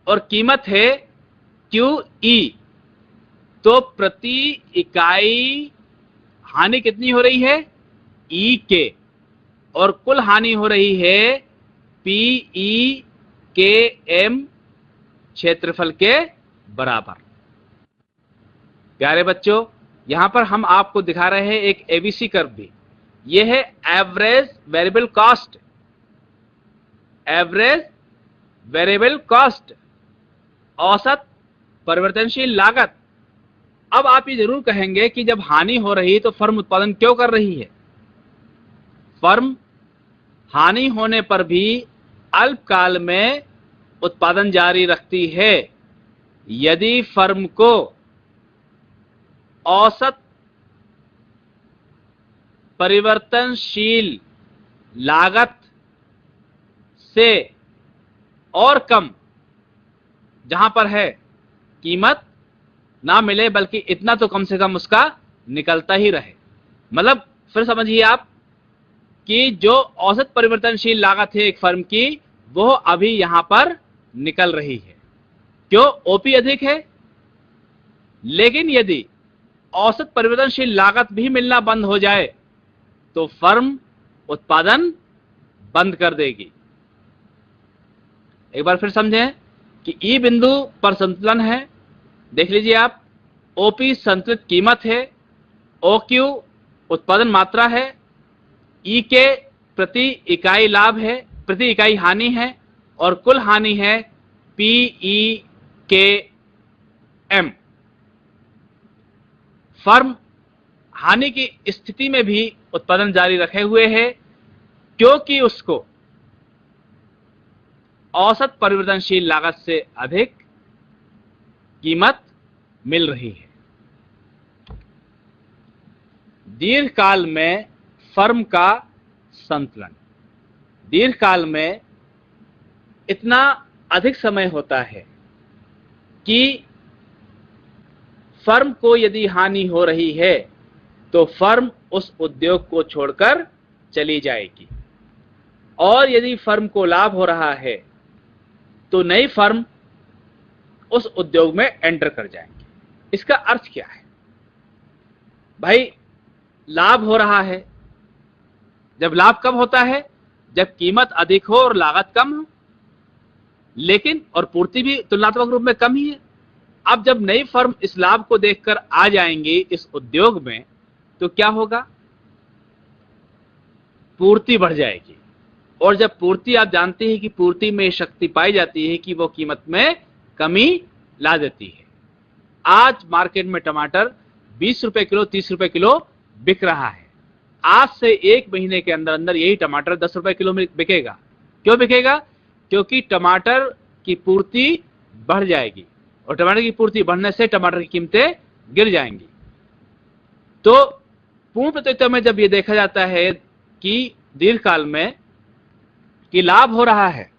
और कीमत है क्यू ई, तो प्रति इकाई हानि कितनी हो रही है, ई के, और कुल हानि हो रही है पीई के एम क्षेत्रफल के बराबर। प्यारे बच्चों, यहां पर हम आपको दिखा रहे हैं एक एबीसी कर्व भी। यह है average variable cost, average variable cost, औसत परिवर्तनशील लागत। अब आप ये जरूर कहेंगे कि जब हानि हो रही है तो फर्म उत्पादन क्यों कर रही है। फर्म हानि होने पर भी अल्पकाल में उत्पादन जारी रखती है यदि फर्म को औसत परिवर्तनशील लागत से और कम, जहां पर है कीमत ना मिले बल्कि इतना तो कम से कम उसका निकलता ही रहे। मतलब फिर समझिए आप कि जो औसत परिवर्तनशील लागत है एक फर्म की वो अभी यहां पर निकल रही है। क्यों, ओपी अधिक है, लेकिन यदि औसत परिवर्तनशील लागत भी मिलना बंद हो जाए तो फर्म उत्पादन बंद कर देगी। एक बार फिर समझें कि ई बिंदु पर संतुलन है, देख लीजिए आप, ओपी संतुलित कीमत है, ओक्यू उत्पादन मात्रा है, ई के प्रति इकाई लाभ है, प्रति इकाई हानि है, और कुल हानि है पीई के एम। फर्म हानि की स्थिति में भी उत्पादन जारी रखे हुए है क्योंकि उसको औसत परिवर्तनशील लागत से अधिक कीमत मिल रही है। दीर्घकाल में फर्म का संतुलन, दीर्घकाल में इतना अधिक समय होता है कि फर्म को यदि हानि हो रही है तो फर्म उस उद्योग को छोड़कर चली जाएगी, और यदि फर्म को लाभ हो रहा है तो नई फर्म उस उद्योग में एंटर कर जाएंगे। इसका अर्थ क्या है भाई, लाभ हो रहा है, जब लाभ कब होता है, जब कीमत अधिक हो और लागत कम हो, लेकिन और पूर्ति भी तुलनात्मक रूप में कम ही है। अब जब नई फर्म इस लाभ को देखकर आ जाएंगी इस उद्योग में तो क्या होगा, पूर्ति बढ़ जाएगी, और जब पूर्ति, आप जानते हैं कि पूर्ति में शक्ति पाई जाती है कि वो कीमत में कमी ला देती है। आज मार्केट में टमाटर 20 रुपए किलो, 30 रुपए किलो बिक रहा है। आज से एक महीने के अंदर अंदर यही टमाटर 10 रुपए किलो में बिकेगा। क्यों बिकेगा, क्योंकि टमाटर की पूर्ति बढ़ जाएगी, और टमाटर की पूर्ति बढ़ने से टमाटर की कीमतें गिर जाएंगी। तो पूर्ण प्रतियोगिता में जब ये देखा जाता है कि दीर्घकाल में कि लाभ हो रहा है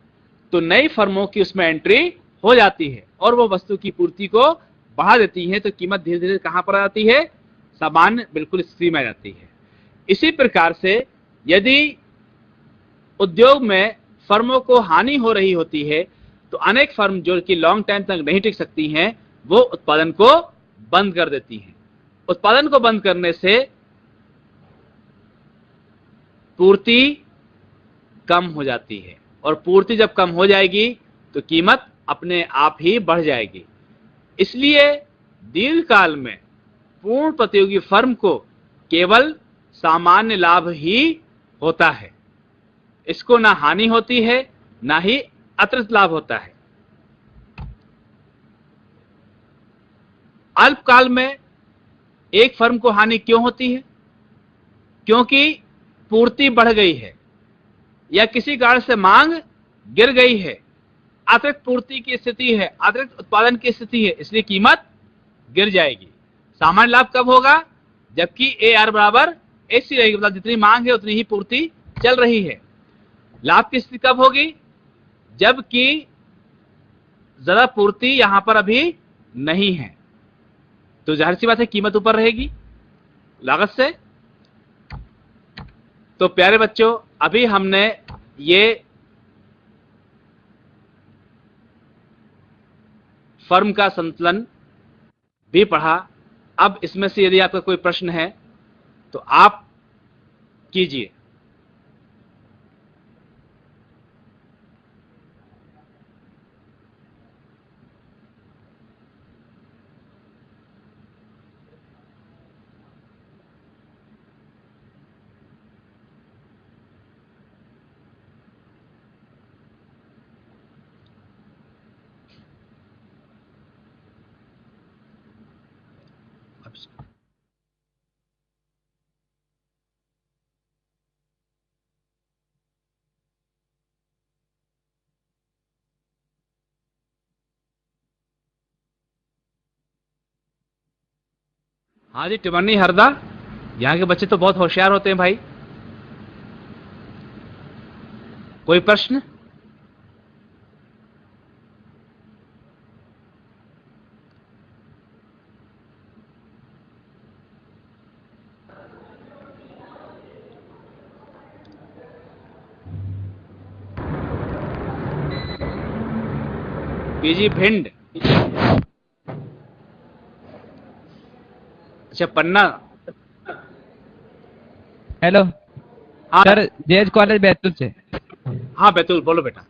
तो नई फर्मों की उसमें एंट्री हो जाती है और वो वस्तु की पूर्ति को बढ़ा देती है, तो कीमत धीरे धीरे कहां पर आती है, सामान्य बिल्कुल स्थिति में आ जाती है। इसी प्रकार से यदि उद्योग में फर्मों को हानि हो रही होती है तो अनेक फर्म जो कि लॉन्ग टाइम तक नहीं टिक सकती हैं वो उत्पादन को बंद कर देती हैं। उत्पादन को बंद करने से पूर्ति कम हो जाती है, और पूर्ति जब कम हो जाएगी तो कीमत अपने आप ही बढ़ जाएगी। इसलिए दीर्घकाल में पूर्ण प्रतियोगी फर्म को केवल सामान्य लाभ ही होता है, इसको ना हानि होती है ना ही अतिरिक्त लाभ होता है। अल्पकाल में एक फर्म को हानि क्यों होती है, क्योंकि पूर्ति बढ़ गई है या किसी कारण से मांग गिर गई है, अतिरिक्त पूर्ति की स्थिति है, अतिरिक्त उत्पादन की स्थिति है, इसलिए कीमत गिर जाएगी। सामान्य लाभ कब होगा, जबकि ए आर बराबर ए सी रहेगी, मतलब जितनी मांग है उतनी ही पूर्ति चल रही है। लाभ की स्थिति कब होगी? जबकि ज्यादा पूर्ति यहां पर अभी नहीं है, तो जाहिर सी बात है कीमत ऊपर रहेगी लागत से। तो प्यारे बच्चों, अभी हमने ये फर्म का संतुलन भी पढ़ा। अब इसमें से यदि आपका कोई प्रश्न है तो आप कीजिए। हाँ जी, टिमरनी, हरदा, यहाँ के बच्चे तो बहुत होशियार होते हैं भाई। कोई प्रश्न? पीजी भिंड, अच्छा पन्ना। हेलो हाँ सर, जेएच कॉलेज बैतूल से। हाँ बैतूल, बोलो बेटा।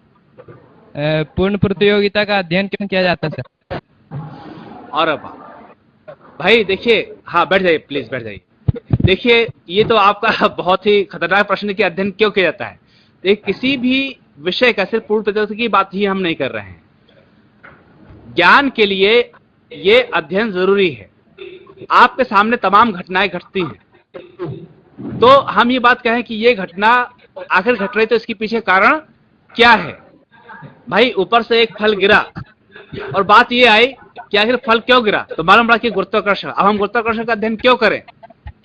पूर्ण प्रतियोगिता का अध्ययन क्यों किया जाता है सर? और भाई देखिए, हाँ बैठ जाइए प्लीज, बैठ जाइए। देखिए, ये तो आपका बहुत ही खतरनाक प्रश्न है कि अध्ययन क्यों किया जाता है। देखिए, किसी भी विषय का सिर्फ पूर्ण प्रतियोगिता की बात ही हम नहीं कर रहे हैं। ज्ञान के लिए ये अध्ययन जरूरी है। आपके सामने तमाम घटनाएं घटती हैं, तो हम ये बात कहें कि ये घटना आखिर घट रही, तो इसके पीछे कारण क्या है। भाई ऊपर से एक फल गिरा और बात ये आई कि आखिर फल क्यों गिरा, तो मालूम पड़ा कि गुरुत्वाकर्षण। अब हम गुरुत्वाकर्षण का अध्ययन क्यों करें?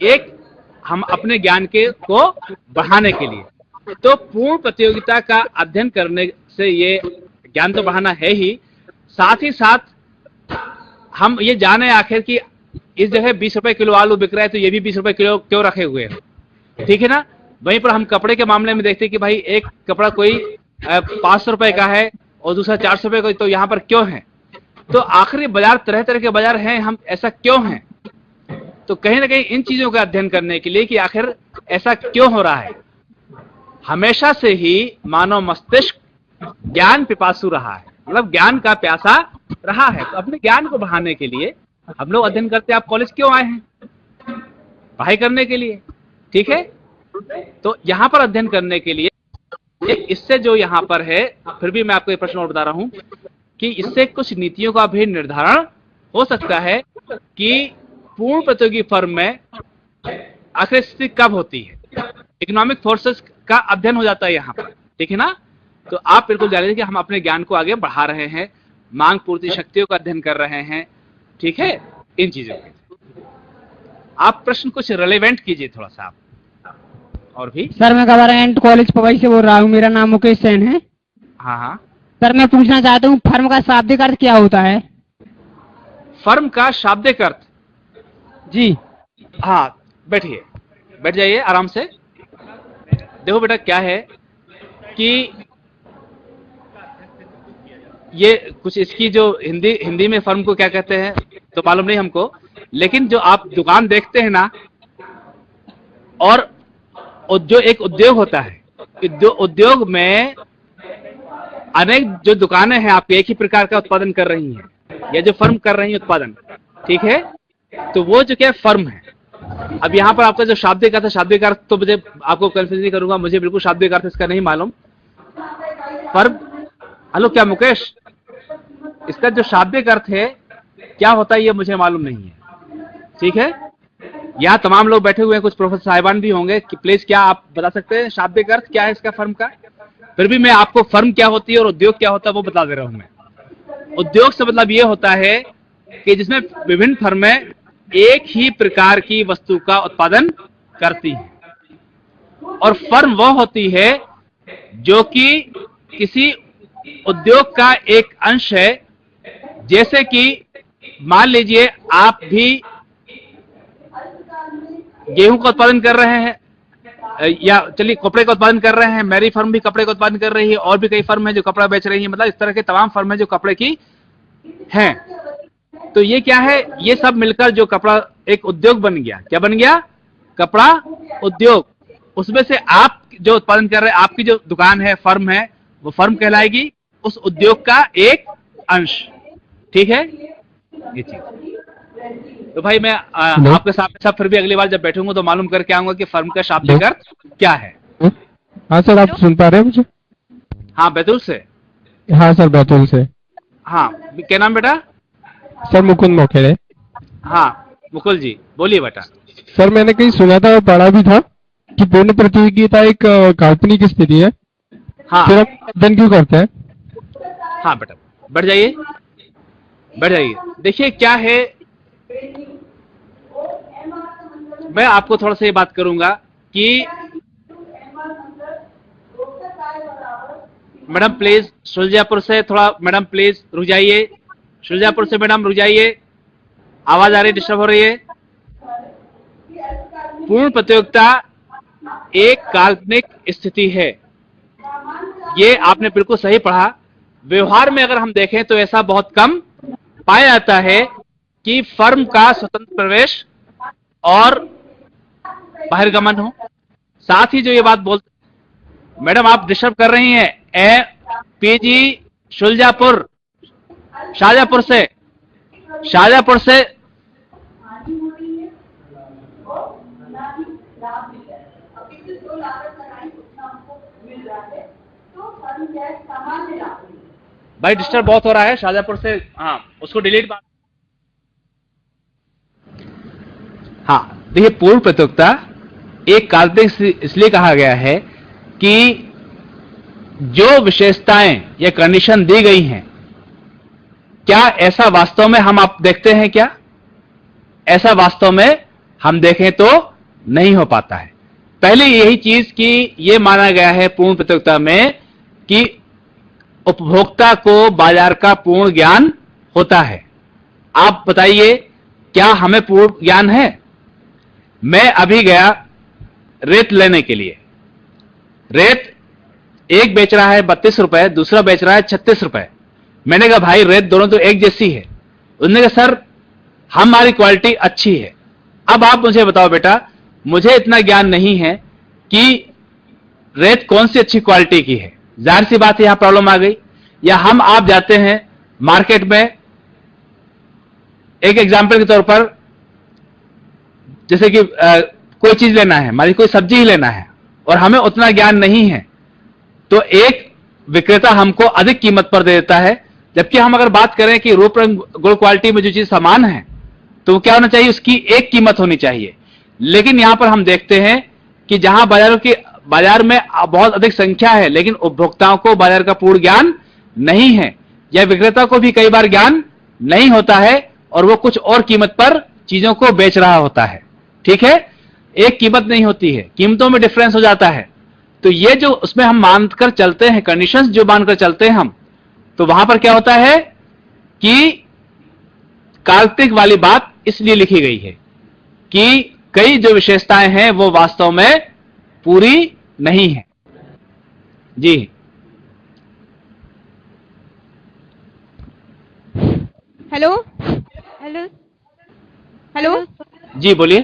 एक, हम अपने ज्ञान के को बढ़ाने के लिए। तो पूर्ण प्रतियोगिता का अध्ययन करने से ये ज्ञान तो बढ़ाना है ही, साथ ही साथ हम ये जाने आखिर कि इस जगह 20 रुपए किलो आलू बिक रहा है, तो ये भी 20 रुपए किलो क्यों रखे हुए हैं, ठीक है ना। वहीं पर हम कपड़े के मामले में देखते हैं कि भाई एक कपड़ा कोई 500 रुपए का है और दूसरा 400 रुपए का, तो यहां पर क्यों है? तो आखिरी बाजार, तरह तरह के बाजार हैं, हम ऐसा क्यों हैं? तो कहीं ना कहीं इन चीजों का अध्ययन करने के लिए कि आखिर ऐसा क्यों हो रहा है। हमेशा से ही मानव मस्तिष्क ज्ञान पिपासु रहा है, मतलब ज्ञान का प्यासा रहा है। तो अपने ज्ञान को बढ़ाने के लिए हम लोग अध्ययन करते हैं। आप कॉलेज क्यों आए हैं? पढ़ाई करने के लिए, ठीक है। तो यहां पर अध्ययन करने के लिए इससे जो यहां पर है, फिर भी मैं आपको एक प्रश्न और बता रहा हूं कि इससे कुछ नीतियों का भी निर्धारण हो सकता है कि पूर्ण प्रतियोगी फर्म में आखिर स्थिति कब होती है। इकोनॉमिक फोर्सेस का अध्ययन हो जाता है यहां पर, ठीक है ना। तो आप बिल्कुल जान लीजिए कि हम अपने ज्ञान को आगे बढ़ा रहे हैं, मांग पूर्ति शक्तियों का अध्ययन कर रहे हैं, ठीक है। इन चीजों के आप प्रश्न कुछ रिलेवेंट कीजिए थोड़ा सा आप। और भी सर, मैं गवर्नमेंट कॉलेज पवई से बोल रहा हूँ, मेरा नाम मुकेश सेन है। हाँ हाँ सर, मैं पूछना चाहता हूँ फर्म का शाब्दिक अर्थ क्या होता है? फर्म का शाब्दिक अर्थ? जी हाँ, बैठिए, बैठ जाइए आराम से। देखो बेटा, क्या है कि ये कुछ इसकी जो हिंदी में फर्म को क्या कहते हैं तो मालूम नहीं हमको, लेकिन जो आप दुकान देखते हैं ना, और जो एक उद्योग होता है, उद्योग में अनेक जो दुकानें हैं आपके एक ही प्रकार का उत्पादन कर रही हैं, या जो फर्म कर रही है उत्पादन, ठीक है। तो वो जो क्या फर्म है। अब यहाँ पर आपका जो शाब्दिक अर्थ है, शाब्दिक अर्थ तो मुझे आपको कंफ्यूज नहीं करूंगा, मुझे बिल्कुल शाब्दिक अर्थ इसका नहीं मालूम। फर्म, हेलो क्या मुकेश, इसका जो शाब्दिक अर्थ है क्या होता है ये मुझे मालूम नहीं है, ठीक है। यहाँ तमाम लोग बैठे हुए हैं, कुछ प्रोफेसर साहिबान भी होंगे कि प्लीज क्या आप बता सकते हैं शाब्दिक अर्थ क्या है इसका फर्म का? फिर भी मैं आपको फर्म क्या होती है और उद्योग क्या होता है वो बता दे रहा हूं मैं। उद्योग से मतलब ये होता है कि जिसमें विभिन्न फर्में एक ही प्रकार की वस्तु का उत्पादन करती है, और फर्म वह होती है जो कि किसी उद्योग का एक अंश है। जैसे कि मान लीजिए आप भी गेहूं का उत्पादन कर रहे हैं, या चलिए कपड़े का उत्पादन कर रहे हैं, मेरी फर्म भी कपड़े का उत्पादन कर रही है, और भी कई फर्म है जो कपड़ा बेच रही है, मतलब इस तरह के तमाम फर्म है जो कपड़े की हैं। तो ये क्या है, ये सब मिलकर जो कपड़ा एक उद्योग बन गया। क्या बन गया? कपड़ा उद्योग। उसमें से आप जो उत्पादन कर रहे हैं, आपकी जो दुकान है, फर्म है, वो फर्म कहलाएगी उस उद्योग का एक अंश। ठीक है, ये चीज। तो भाई मैं आपके साथ फिर भी अगली बार जब बैठूंगा तो मालूम करके आऊंगा कि फर्म का शाब्दिक अर्थ क्या है। हाँ सर, आप सुन पा रहे हैं मुझे? हाँ, बैतूल से। हाँ सर, बैतूल से। हाँ, क्या नाम बेटा? सर मुकुंद मोखेड़े। हाँ मुकुल जी, बोलिए बेटा। सर मैंने कहीं सुना था और पढ़ा भी था कि पूर्ण प्रतियोगिता एक काल्पनिक स्थिति है। हाँ, फिर हम अध्ययन क्यों करते हैं? हाँ बेटा, बैठ जाइए, बैठ जाइए। देखिए क्या है, मैं आपको थोड़ा सा ये बात करूंगा कि मैडम प्लीज सुलजापुर से थोड़ा, मैडम प्लीज रुक जाइए, सुलजापुर से मैडम रुक जाइए, आवाज आ रही, डिस्टर्ब हो रही है। पूर्ण प्रतियोगिता एक काल्पनिक स्थिति है, ये आपने बिल्कुल सही पढ़ा। व्यवहार में अगर हम देखें तो ऐसा बहुत कम पाया जाता है कि फर्म का स्वतंत्र प्रवेश और बहिर्गमन हो। साथ ही जो ये बात बोलते, मैडम आप डिस्टर्ब कर रही हैं। पीजी शुलजापुर, शाहजहांपुर से, शाहजहांपुर से। भाई डिस्टर्ब बहुत हो रहा है शाहजहांपुर से। हाँ, उसको डिलीट। हाँ देखिए, पूर्ण प्रतियोगिता एक काल्पनिक इसलिए कहा गया है कि जो विशेषताएं या कंडीशन दी गई हैं, क्या ऐसा वास्तव में हम आप देखते हैं? क्या ऐसा वास्तव में हम देखें तो नहीं हो पाता है। पहले यही चीज कि यह माना गया है पूर्ण प्रतियोगिता में कि उपभोक्ता को बाजार का पूर्ण ज्ञान होता है। आप बताइए, क्या हमें पूर्ण ज्ञान है? मैं अभी गया रेत लेने के लिए, रेत एक बेच रहा है 32 रुपए, दूसरा बेच रहा है 36 रुपए। मैंने कहा भाई रेत दोनों तो एक जैसी है। उन्होंने कहा सर हमारी क्वालिटी अच्छी है। अब आप मुझे बताओ बेटा, मुझे इतना ज्ञान नहीं है कि रेत कौन सी अच्छी क्वालिटी की है। जाहिर सी बात है यहां प्रॉब्लम आ गई। या हम आप जाते हैं मार्केट में, एक एग्जांपल के तौर पर, जैसे कि कोई चीज लेना है, हमारी कोई सब्जी ही लेना है और हमें उतना ज्ञान नहीं है, तो एक विक्रेता हमको अधिक कीमत पर दे देता है। जबकि हम अगर बात करें कि रूप रंग गुण क्वालिटी में जो चीज समान है तो क्या होना चाहिए, उसकी एक कीमत होनी चाहिए। लेकिन यहां पर हम देखते हैं कि जहां बाजार में बहुत अधिक संख्या है लेकिन उपभोक्ताओं को बाजार का पूर्ण ज्ञान नहीं है, या विक्रेता को भी कई बार ज्ञान नहीं होता है और वो कुछ और कीमत पर चीजों को बेच रहा होता है। ठीक है, एक कीमत नहीं होती है, कीमतों में डिफरेंस हो जाता है। तो ये जो उसमें हम मानकर चलते हैं, कंडीशंस जो मानकर चलते हैं हम, तो वहां पर क्या होता है कि काल्पनिक वाली बात इसलिए लिखी गई है कि कई जो विशेषताएं हैं वो वास्तव में पूरी नहीं है। जी हेलो हेलो हेलो जी बोलिए।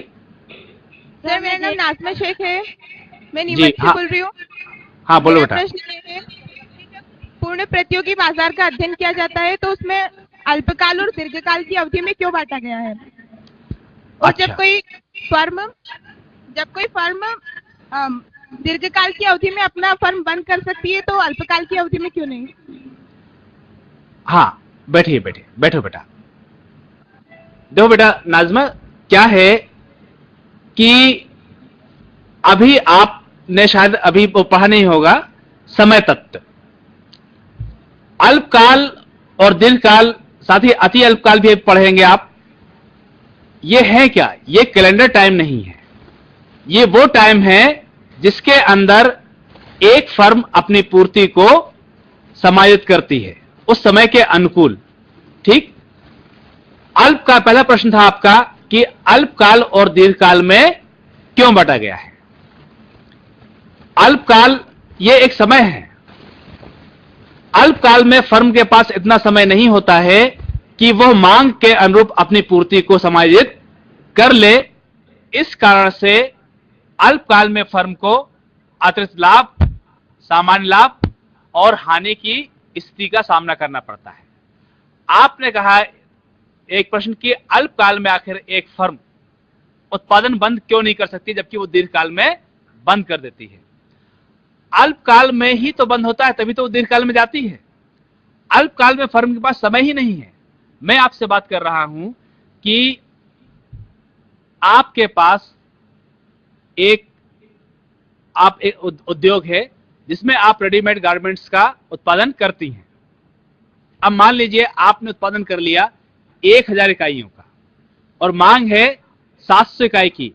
सर मेरा नाम नाज़मा शेख है, मैं जी, नीमच से हाँ। बोल रही हूँ। हाँ बोलो मेरा बेटा। प्रश्न ये है, पूर्ण प्रतियोगी बाजार का अध्ययन किया जाता है तो उसमें अल्पकाल और दीर्घकाल की अवधि में क्यों बांटा गया है? और अच्छा। जब कोई फर्म दीर्घकाल की अवधि में अपना फर्म बंद कर सकती है तो अल्पकाल की अवधि में क्यों नहीं? हाँ बैठिए बैठिए, बैठो बेटा। देखो बेटा नाज़मा, क्या है कि अभी आपने शायद अभी पढ़ा नहीं होगा समय तत्व, अल्पकाल और दीर्घकाल, साथ ही अति अल्पकाल भी पढ़ेंगे आप। ये है क्या? ये कैलेंडर टाइम नहीं है, ये वो टाइम है जिसके अंदर एक फर्म अपनी पूर्ति को समायोजित करती है उस समय के अनुकूल। ठीक, अल्प का पहला प्रश्न था आपका कि अल्पकाल और दीर्घकाल में क्यों बांटा गया है। अल्पकाल ये एक समय है, अल्पकाल में फर्म के पास इतना समय नहीं होता है कि वह मांग के अनुरूप अपनी पूर्ति को समायोजित कर ले। इस कारण से अल्पकाल में फर्म को अतिरिक्त लाभ, सामान्य लाभ और हानि की स्थिति का सामना करना पड़ता है। आपने कहा एक प्रश्न कि अल्पकाल में आखिर एक फर्म उत्पादन बंद क्यों नहीं कर सकती जबकि वो दीर्घकाल में बंद कर देती है। अल्पकाल में ही तो बंद होता है, तभी तो वो दीर्घकाल में जाती है। अल्पकाल में फर्म के पास समय ही नहीं है। मैं आपसे बात कर रहा हूं कि आपके पास एक उद्योग है जिसमें आप रेडीमेड गारमेंट्स का उत्पादन करती हैं। अब मान लीजिए आपने उत्पादन कर लिया 1000 इकाइयों का और मांग है 700 इकाई की।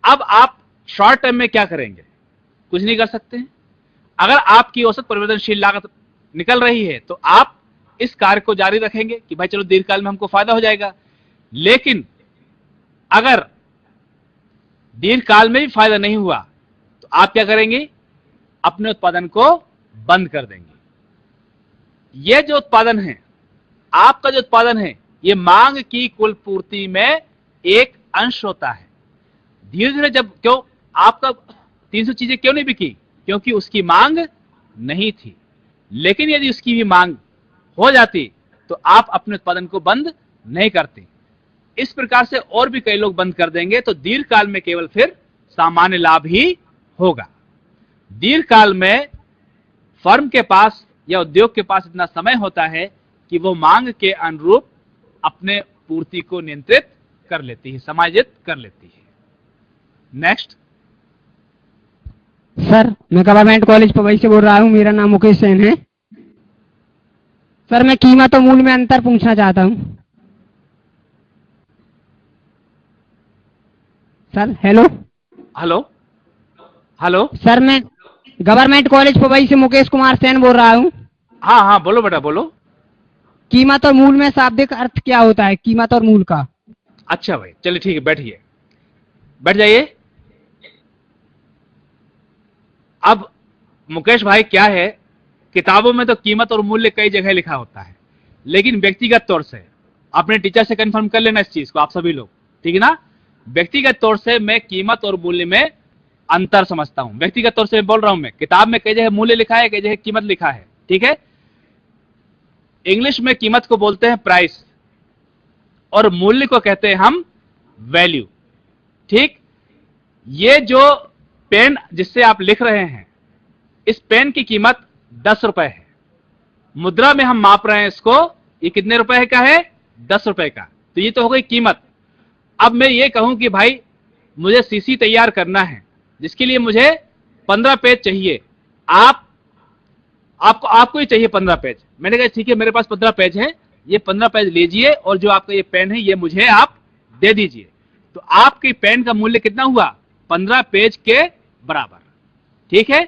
अब आप शॉर्ट टर्म में क्या करेंगे? कुछ नहीं कर सकते हैं। अगर आपकी औसत परिवर्तनशील लागत निकल रही है तो आप इस कार्य को जारी रखेंगे कि भाई चलो दीर्घकाल में हमको फायदा हो जाएगा। लेकिन अगर दीर्घकाल में भी फायदा नहीं हुआ तो आप क्या करेंगे? अपने उत्पादन को बंद कर देंगे। यह जो उत्पादन है, आपका जो उत्पादन है, यह मांग की कुल पूर्ति में एक अंश होता है। धीरे धीरे जब क्यों आपका 300 चीजें क्यों नहीं बिकी? क्योंकि उसकी मांग नहीं थी। लेकिन यदि उसकी भी मांग हो जाती तो आप अपने उत्पादन को बंद नहीं करते। इस प्रकार से और भी कई लोग बंद कर देंगे तो दीर्घकाल में केवल फिर सामान्य लाभ ही होगा। दीर्घकाल में फर्म के पास या उद्योग के पास इतना समय होता है कि वो मांग के अनुरूप अपने पूर्ति को नियंत्रित कर लेती है, समायोजित कर लेती है। नेक्स्ट। सर, मैं गवर्नमेंट कॉलेज पवई से बोल रहा हूँ। मेरा नाम मुकेश सेन है। सर, मैं कीमत और मूल्य में अंतर पूछना चाहता हूँ। Sir, hello hello hello. Sir, मैं गवर्नमेंट कॉलेज पवई से मुकेश कुमार सेन बोल रहा हूँ। हाँ हाँ, बोलो बेटा बोलो। कीमत और मूल्य में शाब्दिक अर्थ क्या होता है, कीमत और मूल्य का? अच्छा भाई, चलिए ठीक है, बैठिए, बैठ जाइए। अब मुकेश भाई क्या है, किताबों में तो कीमत और मूल्य कई जगह लिखा होता है, लेकिन व्यक्तिगत तौर से अपने टीचर से कंफर्म कर लेना इस चीज को, आप सभी लोग, ठीक है ना। व्यक्तिगत तौर से मैं कीमत और मूल्य में अंतर समझता हूं। व्यक्तिगत तौर से बोल रहा हूं मैं, किताब में कई जगह मूल्य लिखा है, कई जगह कीमत लिखा है, ठीक है। इंग्लिश में कीमत को बोलते हैं प्राइस और मूल्य को कहते हैं हम वैल्यू, ठीक। ये जो पेन जिससे आप लिख रहे हैं, इस पेन की कीमत 10 रुपए है। मुद्रा में हम माप रहे हैं इसको, ये कितने रुपए का है? 10 रुपए का। तो ये तो हो गई कीमत। अब मैं ये कहूं कि भाई मुझे सीसी तैयार करना है, जिसके लिए मुझे 15 पेज चाहिए। आपको ही चाहिए 15 पेज। मैंने कहा ठीक है, मेरे पास 15 पेज है, ये 15 पेज लीजिए और जो आपका ये पेन है ये मुझे आप दे दीजिए। तो आपकी पेन का मूल्य कितना हुआ? 15 पेज के बराबर, ठीक है।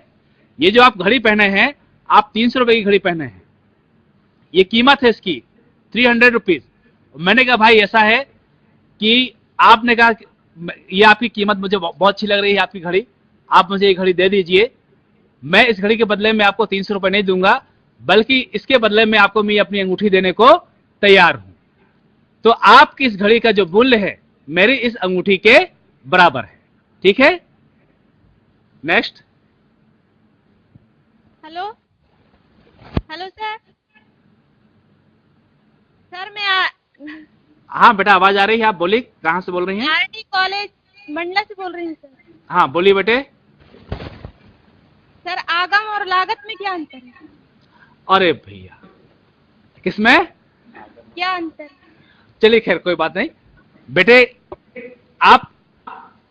ये जो आप घड़ी पहने हैं, आप 300 रुपए की घड़ी पहने हैं, ये कीमत है इसकी 300 रुपीज। मैंने कहा भाई ऐसा है कि आपने कहा ये आपकी कीमत मुझे बहुत अच्छी लग रही है आपकी घड़ी, आप मुझे ये घड़ी दे दीजिए। मैं इस घड़ी के बदले में आपको 300 रुपए नहीं दूंगा, बल्कि इसके बदले में आपको मैं अपनी अंगूठी देने को तैयार हूं। तो आपकी इस घड़ी का जो मूल्य है मेरी इस अंगूठी के बराबर है, ठीक है। Next. Hello hello sir. Sir मैं हाँ बेटा, आवाज आ रही है, आप बोलिए, कहाँ से बोल रही हैं? आरडी कॉलेज मंडला से बोल रही हूँ सर। हाँ बोलिए बेटे। सर, आगम और लागत में क्या अंतर है? अरे भैया, किसमें क्या अंतर? चलिए खैर कोई बात नहीं। बेटे, आप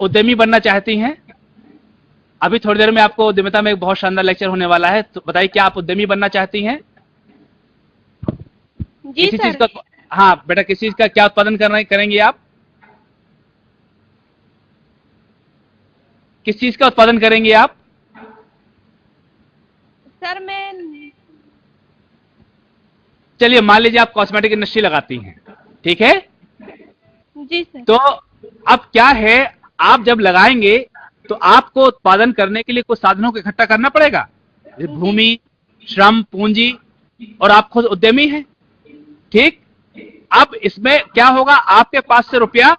उद्यमी बनना चाहती हैं? अभी थोड़ी देर में आपको उद्यमिता में एक बहुत शानदार लेक्चर होने वाला है, तो बताइए क्या आप उद्यमी बनना चाहती हैं? जी किसी सर। चीज का, हाँ बेटा, किसी चीज का क्या उत्पादन करेंगे आप? किस चीज का उत्पादन करेंगे आप? सर मैं चलिए मान लीजिए आप कॉस्मेटिक इंडस्ट्री लगाती हैं, ठीक है? जी सर। तो अब क्या है, आप जब लगाएंगे तो आपको उत्पादन करने के लिए कुछ साधनों को इकट्ठा करना पड़ेगा, जैसे भूमि, श्रम, पूंजी, और आप खुद उद्यमी हैं, ठीक? अब इसमें क्या होगा, आपके पास से रुपया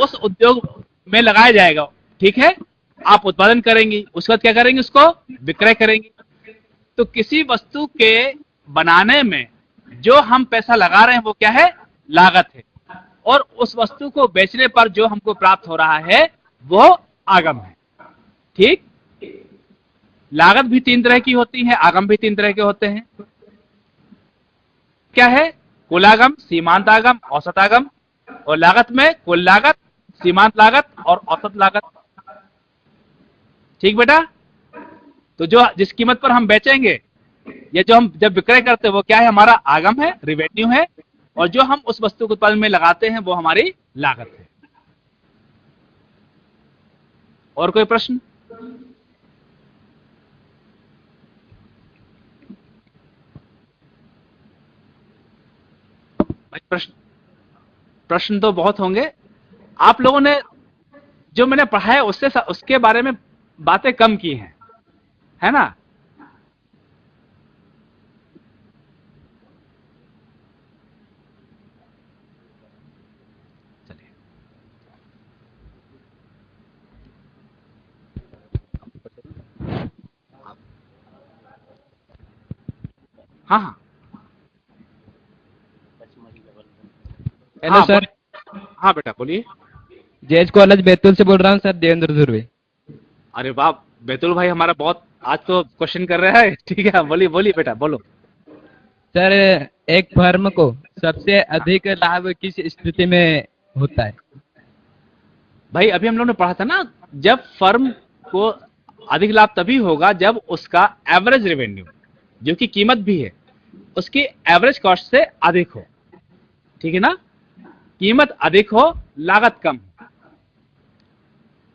उस उद्योग में लगाया जाएगा, ठीक है? आप उत्पादन करेंगे, उसके बाद क्या करेंगे, उसको विक्रय करेंगे। तो किसी वस्तु के बनाने में जो हम पैसा लगा रहे हैं वो क्या है, लागत है, और उस वस्तु को बेचने पर जो हमको प्राप्त हो रहा है वो आगम है, ठीक? लागत भी 3 तरह की होती है, आगम भी 3 तरह के होते हैं। क्या है, कुल आगम, सीमांत आगम, औसत आगम। और लागत में कुल लागत, सीमांत लागत और औसत लागत, ठीक बेटा? तो जो जिस कीमत पर हम बेचेंगे या जो हम जब विक्रय करते हैं वो क्या है, हमारा आगम है, रिवेन्यू है, और जो हम उस वस्तु के उत्पादन में लगाते हैं वो हमारी लागत है। और कोई प्रश्न? भाई प्रश्न तो बहुत होंगे। आप लोगों ने जो मैंने पढ़ा है उसके बारे में बातें कम की हैं, है ना? चलिए हाँ हाँ, हेलो हाँ, सर, हाँ बेटा बोलिए। जेएच कॉलेज बैतूल से बोल रहा हूँ सर, देवेंद्र ध्रुवे। अरे वाह, बैतूल भाई हमारा बहुत आज तो क्वेश्चन कर रहा है, ठीक है? बोलिए बोलिए बेटा, बोलो। सर, एक फर्म को सबसे अधिक लाभ किस स्थिति में होता है? भाई अभी हम लोगों ने पढ़ा था ना, जब फर्म को अधिक लाभ तभी होगा जब उसका एवरेज रेवेन्यू, जो कि कीमत भी है, उसकी एवरेज कॉस्ट से अधिक हो, ठीक है ना? कीमत अधिक हो, लागत कम हो,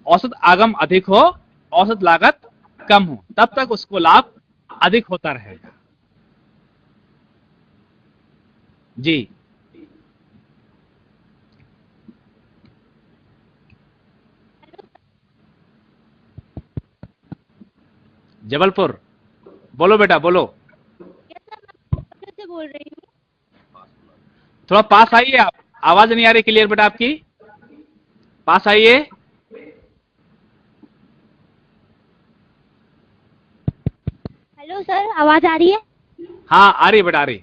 औसत आगम अधिक हो, औसत लागत कम हो, तब तक उसको लाभ अधिक होता रहेगा। जी जबलपुर, बोलो बेटा बोलो। से बोल रही हूँ। थोड़ा पास आइए, आप आवाज नहीं आ रही क्लियर बेटा आपकी, पास आइए। हेलो सर, आवाज आ रही है? हाँ आ रही है बेटा, आ रही।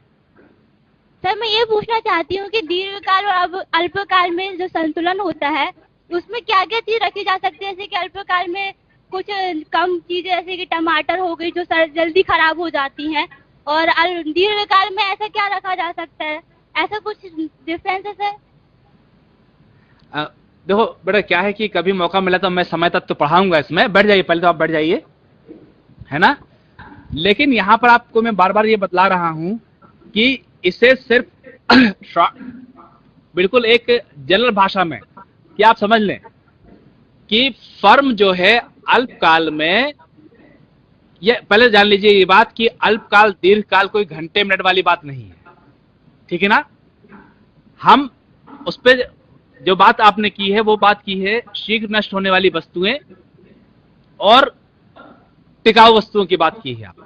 सर मैं ये पूछना चाहती हूँ कि दीर्घकाल और अल्पकाल में जो संतुलन होता है उसमें क्या क्या चीज रखी जा सकती है? जैसे कि अल्पकाल में कुछ कम चीजें जैसे कि टमाटर हो गई जो जल्दी खराब हो जाती हैं, और दीर्घकाल में ऐसा क्या रखा जा सकता है? ऐसा कुछ डिफरेंसेस है? देखो बेटा, क्या है कि कभी मौका मिला तो मैं समय तक तो पढ़ाऊंगा इसमें, बैठ जाइए पहले तो, आप बैठ जाइए, है ना? लेकिन यहां पर आपको मैं बार बार ये बतला रहा हूं कि इसे सिर्फ बिल्कुल एक जनरल भाषा में कि आप समझ लें कि फर्म जो है अल्पकाल में, ये पहले जान लीजिए ये बात कि अल्पकाल दीर्घकाल कोई घंटे मिनट वाली बात नहीं है, ठीक है ना? हम उस पर जो बात आपने की है वो बात की है शीघ्र नष्ट होने वाली वस्तुएं और टिकाऊ वस्तुओं की बात की है आपने,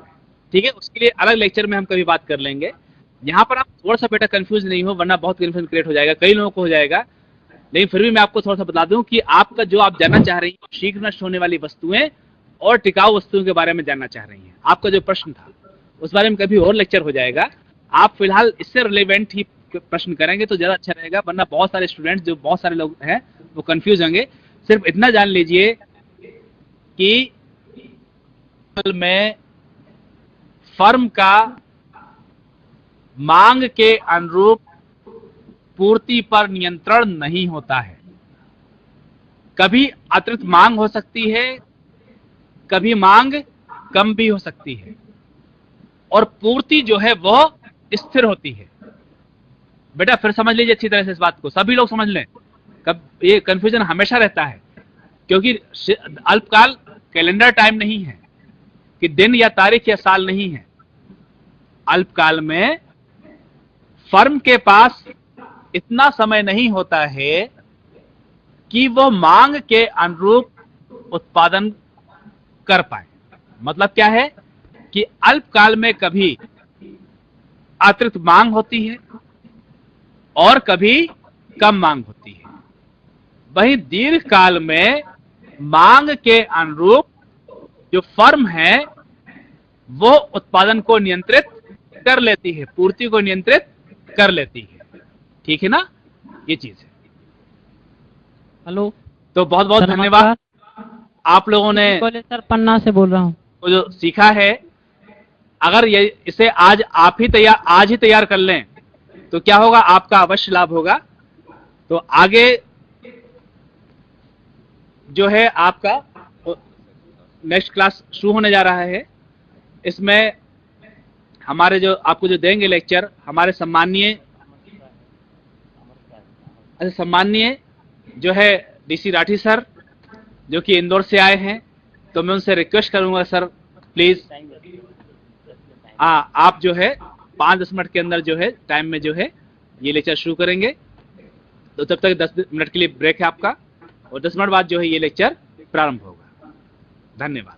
ठीक है? उसके लिए अलग लेक्चर में हम कभी बात कर लेंगे। यहां पर आप थोड़ा सा बेटा कंफ्यूज नहीं हो, वरना बहुत कंफ्यूजन क्रिएट हो जाएगा, कई लोगों को हो जाएगा। लेकिन फिर भी मैं आपको थोड़ा सा बता दूं कि आपका जो आप जानना चाह रही हैं शीघ्र नष्ट होने वाली वस्तुएं और टिकाऊ वस्तुओं के बारे में जानना चाह रही हैं। आपका जो प्रश्न था उस बारे में कभी और लेक्चर हो जाएगा। आप फिलहाल इससे रिलेवेंट ही प्रश्न करेंगे तो ज्यादा अच्छा रहेगा, वरना बहुत सारे स्टूडेंट्स, जो बहुत सारे लोग हैं वो कंफ्यूज होंगे। सिर्फ इतना जान लीजिए कि में फर्म का मांग के अनुरूप पूर्ति पर नियंत्रण नहीं होता है। कभी अतिरिक्त मांग हो सकती है, कभी मांग कम भी हो सकती है, और पूर्ति जो है वह स्थिर होती है। बेटा फिर समझ लीजिए अच्छी तरह से इस बात को, सभी लोग समझ लें, कब ये कंफ्यूजन हमेशा रहता है क्योंकि अल्पकाल कैलेंडर टाइम नहीं है कि दिन या तारीख या साल नहीं है। अल्पकाल में फर्म के पास इतना समय नहीं होता है कि वो मांग के अनुरूप उत्पादन कर पाए। मतलब क्या है कि अल्पकाल में कभी अतिरिक्त मांग होती है और कभी कम मांग होती है। वहीं दीर्घकाल में मांग के अनुरूप जो फर्म है वो उत्पादन को नियंत्रित कर लेती है, पूर्ति को नियंत्रित कर लेती है। ठीक है ना, ये चीज है। हेलो, तो बहुत बहुत धन्यवाद। आप लोगों ने सर पन्ना से बोल रहा हूँ। जो सीखा है, अगर ये इसे आज ही तैयार कर लें तो क्या होगा, आपका अवश्य लाभ होगा। तो आगे जो है आपका नेक्स्ट क्लास शुरू होने जा रहा है। इसमें हमारे जो आपको जो देंगे लेक्चर, हमारे सम्माननीय जो है डीसी राठी सर, जो कि इंदौर से आए हैं। तो मैं उनसे रिक्वेस्ट करूंगा सर प्लीज आप जो है 5-10 मिनट के अंदर जो है टाइम में जो है ये लेक्चर शुरू करेंगे। तो तब तक 10 मिनट के लिए ब्रेक है आपका, और 10 मिनट बाद जो है ये लेक्चर प्रारंभ होगा। धन्यवाद।